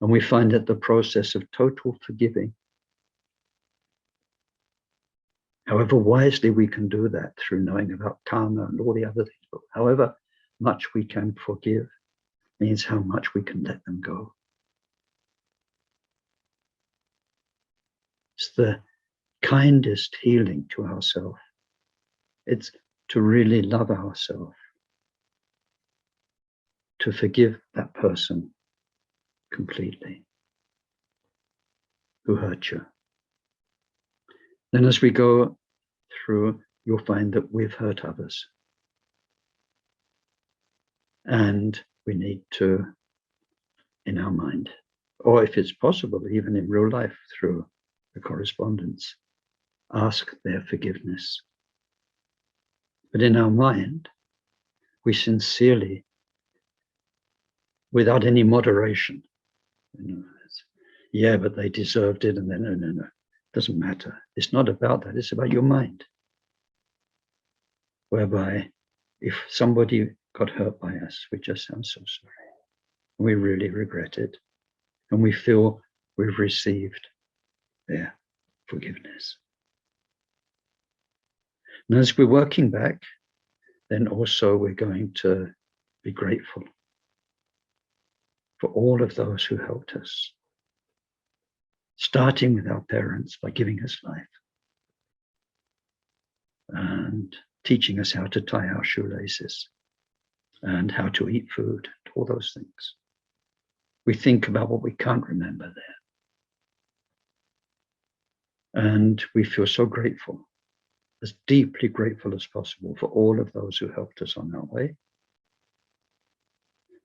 And we find that the process of total forgiving, however wisely we can do that through knowing about karma and all the other things, but however much we can forgive means how much we can let them go. It's the kindest healing to ourselves. It's to really love ourselves, to forgive that person completely who hurt you. Then as we go through, you'll find that we've hurt others. And we need to, in our mind, or if it's possible, even in real life through the correspondence, ask their forgiveness. But in our mind, we sincerely, without any moderation, yeah, but they deserved it, and then no, it doesn't matter. It's not about that, it's about your mind. Whereby, if somebody got hurt by us, we just say, I'm so sorry. We really regret it. And we feel we've received their forgiveness. And as we're working back, then also we're going to be grateful for all of those who helped us, starting with our parents by giving us life and teaching us how to tie our shoelaces and how to eat food, all those things. We think about what we can't remember there. And we feel so grateful, as deeply grateful as possible for all of those who helped us on our way.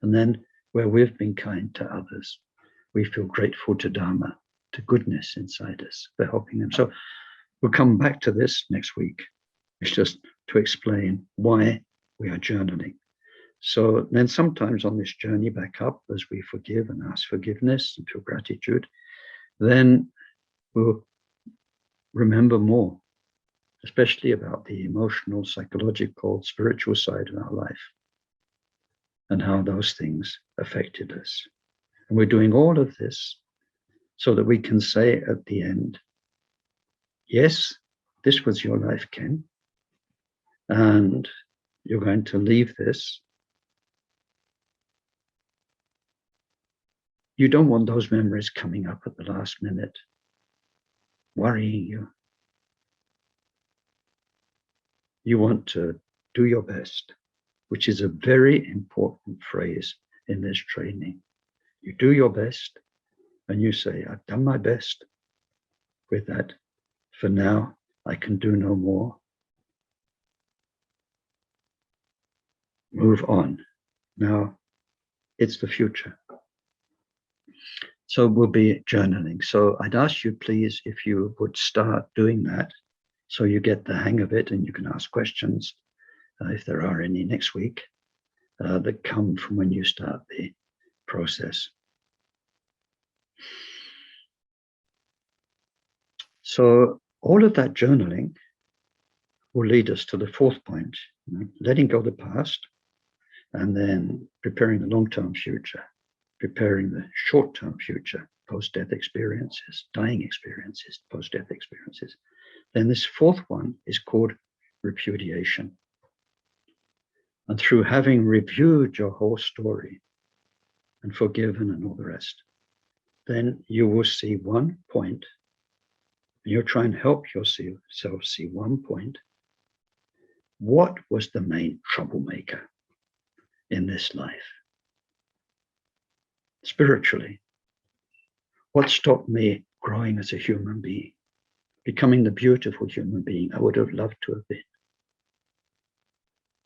And then where we've been kind to others, we feel grateful to Dharma, to goodness inside us for helping them. So we'll come back to this next week. It's just to explain why we are journaling. So then sometimes on this journey back up, as we forgive and ask forgiveness and feel gratitude, then we'll remember more, especially about the emotional, psychological, spiritual side of our life and how those things affected us. And we're doing all of this so that we can say at the end, yes, this was your life, Ken, and you're going to leave this. You don't want those memories coming up at the last minute, worrying you. You want to do your best, which is a very important phrase in this training. You do your best and you say, I've done my best with that. For now, I can do no more. Move on. Now, it's the future. So we'll be journaling. So I'd ask you, please, if you would start doing that so you get the hang of it and you can ask questions, if there are any next week, that come from when you start the process. So all of that journaling will lead us to the fourth point, letting go of the past and then preparing the long-term future, preparing the short-term future, post-death experiences, dying experiences, post-death experiences. Then this fourth one is called repudiation. And through having reviewed your whole story and forgiven and all the rest, then you will see one point, and you'll try and help yourself see one point. What was the main troublemaker in this life? Spiritually, what stopped me growing as a human being, becoming the beautiful human being I would have loved to have been?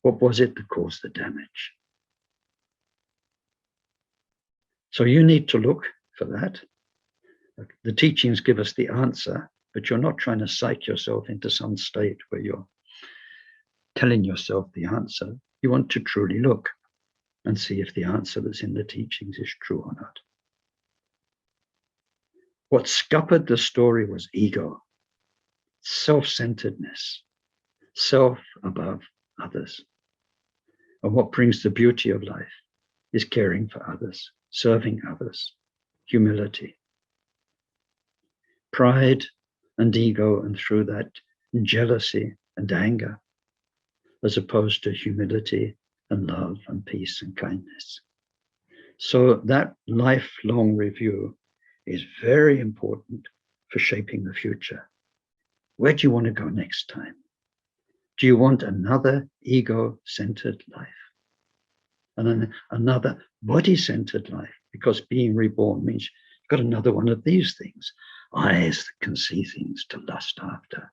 What was it that caused the damage? So you need to look for that. The teachings give us the answer, but you're not trying to psych yourself into some state where you're telling yourself the answer. You want to truly look and see if the answer that's in the teachings is true or not. What scuppered the story was ego, self-centeredness, self above others. And what brings the beauty of life is caring for others, serving others, humility. Pride and ego, and through that jealousy and anger, as opposed to humility and love and peace and kindness. So that lifelong review is very important for shaping the future. Where do you want to go next time? Do you want another ego-centered life? And then another body-centered life? Because being reborn means you've got another one of these things. Eyes that can see things to lust after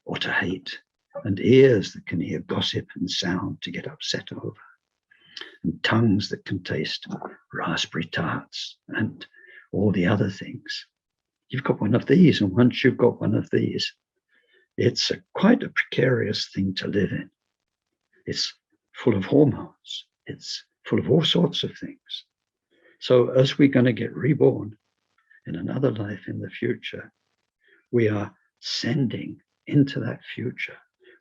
or to hate, and ears that can hear gossip and sound to get upset over, and tongues that can taste raspberry tarts and all the other things. You've got one of these, and once you've got one of these, it's quite a precarious thing to live in. It's full of hormones. It's full of all sorts of things. So as we're going to get reborn in another life in the future, we are sending into that future,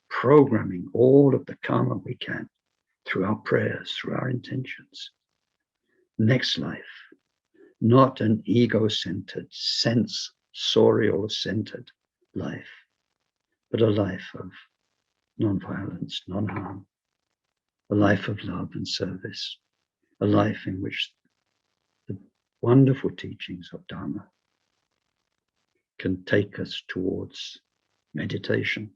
programming all of the karma we can through our prayers, through our intentions. Next life, not an ego-centered, sensorial-centered life, but a life of non-violence, non-harm, a life of love and service, a life in which the wonderful teachings of Dharma can take us towards meditation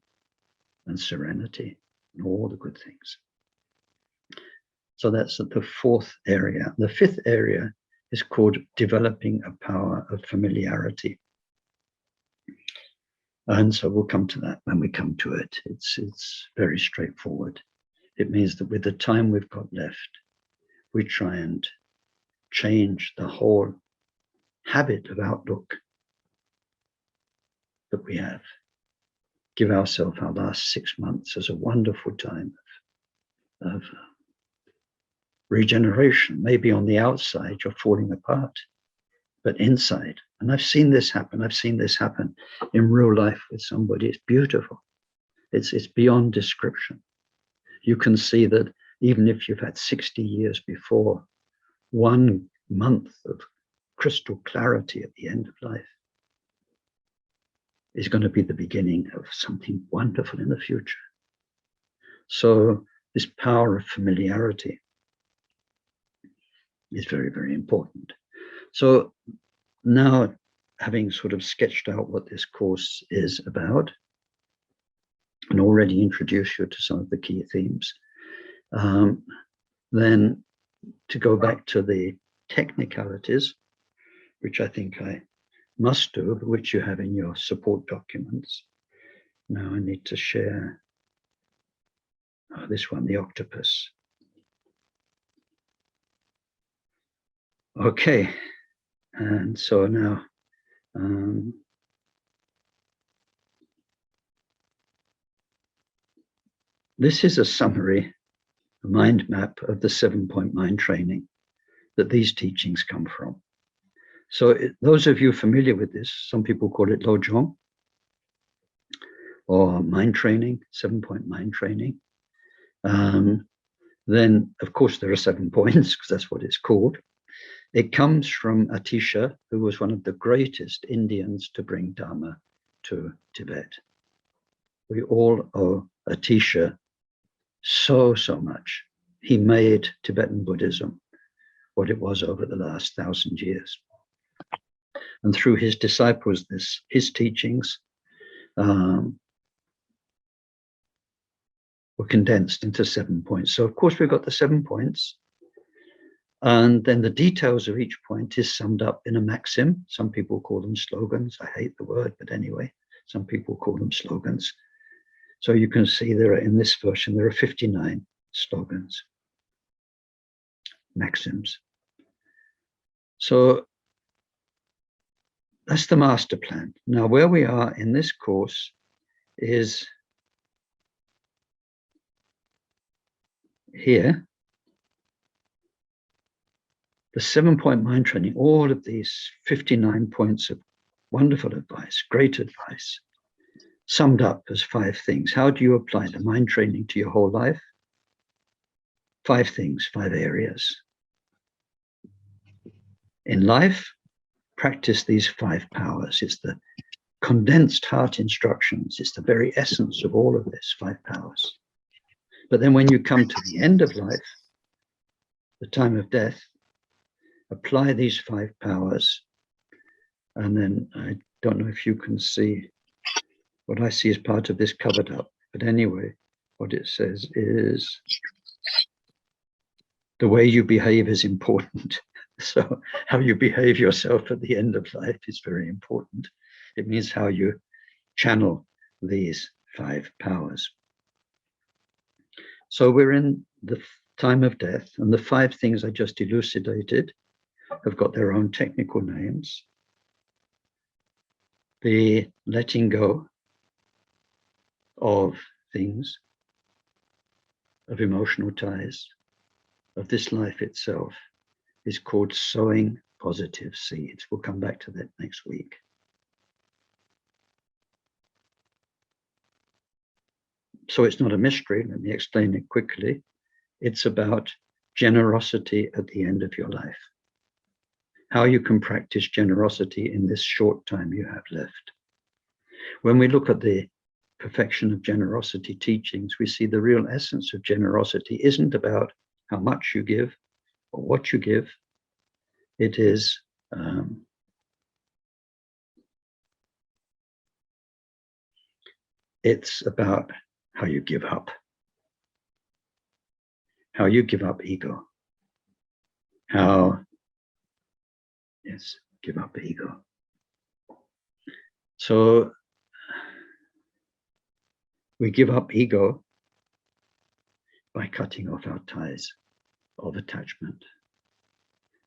and serenity and all the good things. So that's the fourth area. The fifth area is called developing a power of familiarity. And so we'll come to that when we come to it. It's very straightforward. It means that with the time we've got left, we try and change the whole habit of outlook that we have. Give ourselves our last 6 months as a wonderful time of regeneration. Maybe on the outside you're falling apart, but inside, and I've seen this happen in real life with somebody. It's beautiful. It's beyond description. You can see that even if you've had 60 years before, 1 month of crystal clarity at the end of life is going to be the beginning of something wonderful in the future. So this power of familiarity is very, very important. So now, having sort of sketched out what this course is about and already introduced you to some of the key themes, then to go back to the technicalities, which I think I must do, but which you have in your support documents. Now I need to share this one, the octopus. Okay, and so now this is a summary, a mind map of the 7-point mind training that these teachings come from. So those of you familiar with this, some people call it Lojong or mind training, 7-point mind training. Then, of course, there are 7 points because that's what it's called. It comes from Atisha, who was one of the greatest Indians to bring Dharma to Tibet. We all owe Atisha so much. He made Tibetan Buddhism what it was over the last 1,000 years. And through his disciples, his teachings were condensed into 7 points. So, of course, we've got the 7 points. And then the details of each point is summed up in a maxim. Some people call them slogans. I hate the word, but anyway, some people call them slogans. So you can see there are, in this version, there are 59 slogans, maxims. So that's the master plan. Now, where we are in this course is here. The 7-point mind training, all of these 59 points of wonderful advice, great advice, summed up as 5 things. How do you apply the mind training to your whole life? 5 things, 5 areas. In life, practice these 5 powers. It's the condensed heart instructions. It's the very essence of all of this, 5 powers. But then when you come to the end of life, the time of death, apply these 5 powers, and then I don't know if you can see what I see as part of this covered up, but anyway, what it says is the way you behave is important. So how you behave yourself at the end of life is very important. It means how you channel these 5 powers. So we're in the time of death, and the 5 things I just elucidated have got their own technical names. The letting go of things, of emotional ties, of this life itself, is called sowing positive seeds. We'll come back to that next week. So it's not a mystery. Let me explain it quickly. It's about generosity at the end of your life. How you can practice generosity in this short time you have left. When we look at the perfection of generosity teachings, we see the real essence of generosity isn't about how much you give or what you give. It is it's about how you give up. How you give up ego. Give up ego. So we give up ego by cutting off our ties of attachment.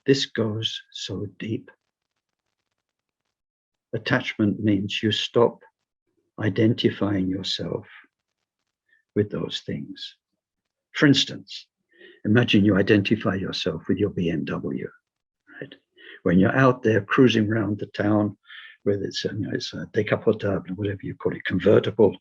This goes so deep. Attachment means you stop identifying yourself with those things. For instance, imagine you identify yourself with your BMW, right? When you're out there cruising around the town with it's a décapotable, whatever you call it, convertible,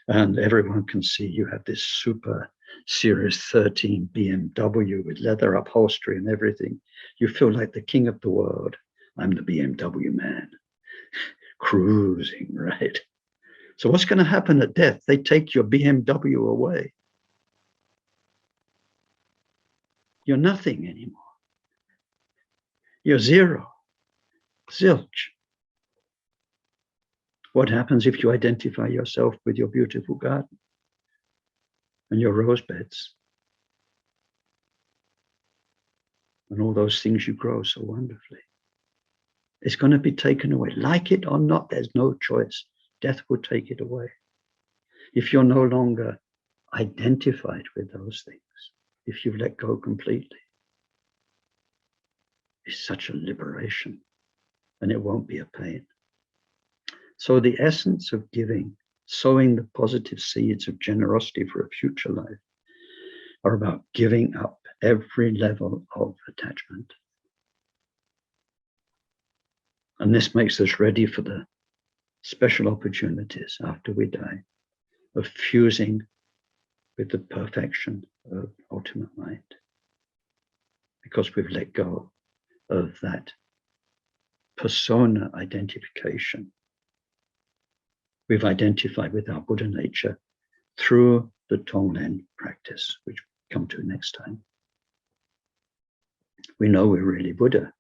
and everyone can see you have this super Series 13 BMW with leather upholstery and everything. You feel like the king of the world. I'm the BMW man, cruising, right? So what's going to happen at death? They take your BMW away. You're nothing anymore. You're zero, zilch. What happens if you identify yourself with your beautiful garden and your rose beds and all those things you grow so wonderfully? It's going to be taken away. Like it or not, there's no choice. Death will take it away. If you're no longer identified with those things, if you've let go completely, it's such a liberation, and it won't be a pain. So the essence of giving, sowing the positive seeds of generosity for a future life, are about giving up every level of attachment. And this makes us ready for the special opportunities after we die of fusing with the perfection of ultimate mind, because we've let go of that persona identification. We've identified with our Buddha nature through the Tonglen practice, which we'll come to next time. We know we're really Buddha.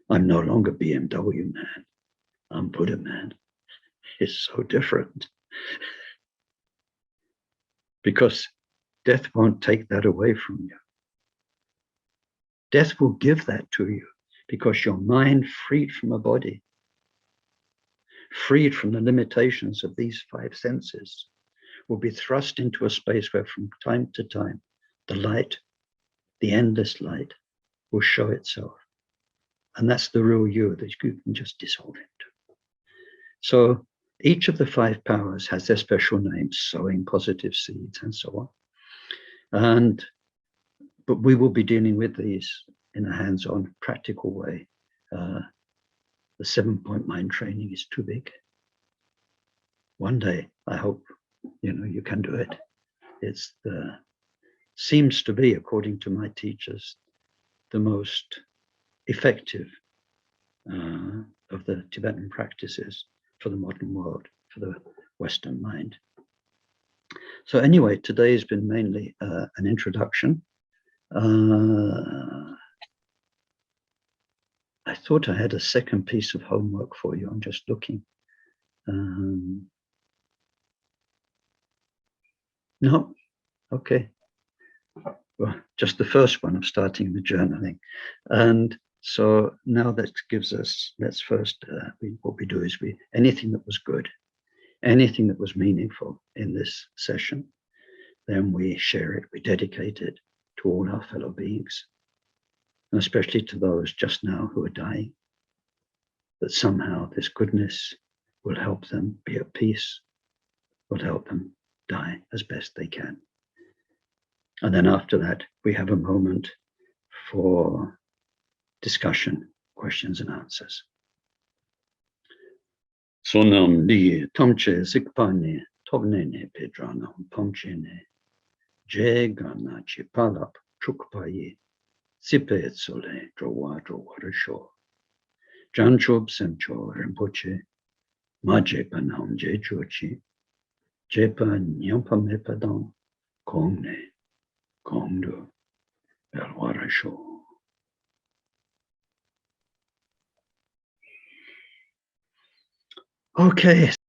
I'm no longer BMW man. I'm Buddha man. It's so different. Because death won't take that away from you. Death will give that to you, because your mind, freed from a body, freed from the limitations of these 5 senses, will be thrust into a space where from time to time, the light, the endless light, will show itself. And that's the real you that you can just dissolve into. So each of the 5 powers has their special names, sowing positive seeds and so on. But we will be dealing with these in a hands-on, practical way. The 7-point mind training is too big. One day, I hope, you can do it. It's seems to be, according to my teachers, the most effective of the Tibetan practices for the modern world, for the Western mind. So anyway, today has been mainly an introduction. I thought I had a second piece of homework for you. I'm just looking. No, okay. Well, just the first one of starting the journaling. And so now that gives us, let's first, what we do is anything that was good, anything that was meaningful in this session, then we share it, we dedicate it to all our fellow beings, and especially to those just now who are dying, that somehow this goodness will help them be at peace, will help them die as best they can. And then after that, we have a moment for discussion, questions and answers. Sonam Di tomche zikpane tovnene pedrana pomchene je gana chipalap chukpaye sipe etsole drowa risho janchob semcho rinpoche maje panam je chochi jepa nyampa mepadam kongne kongdu elwarasho. Okay.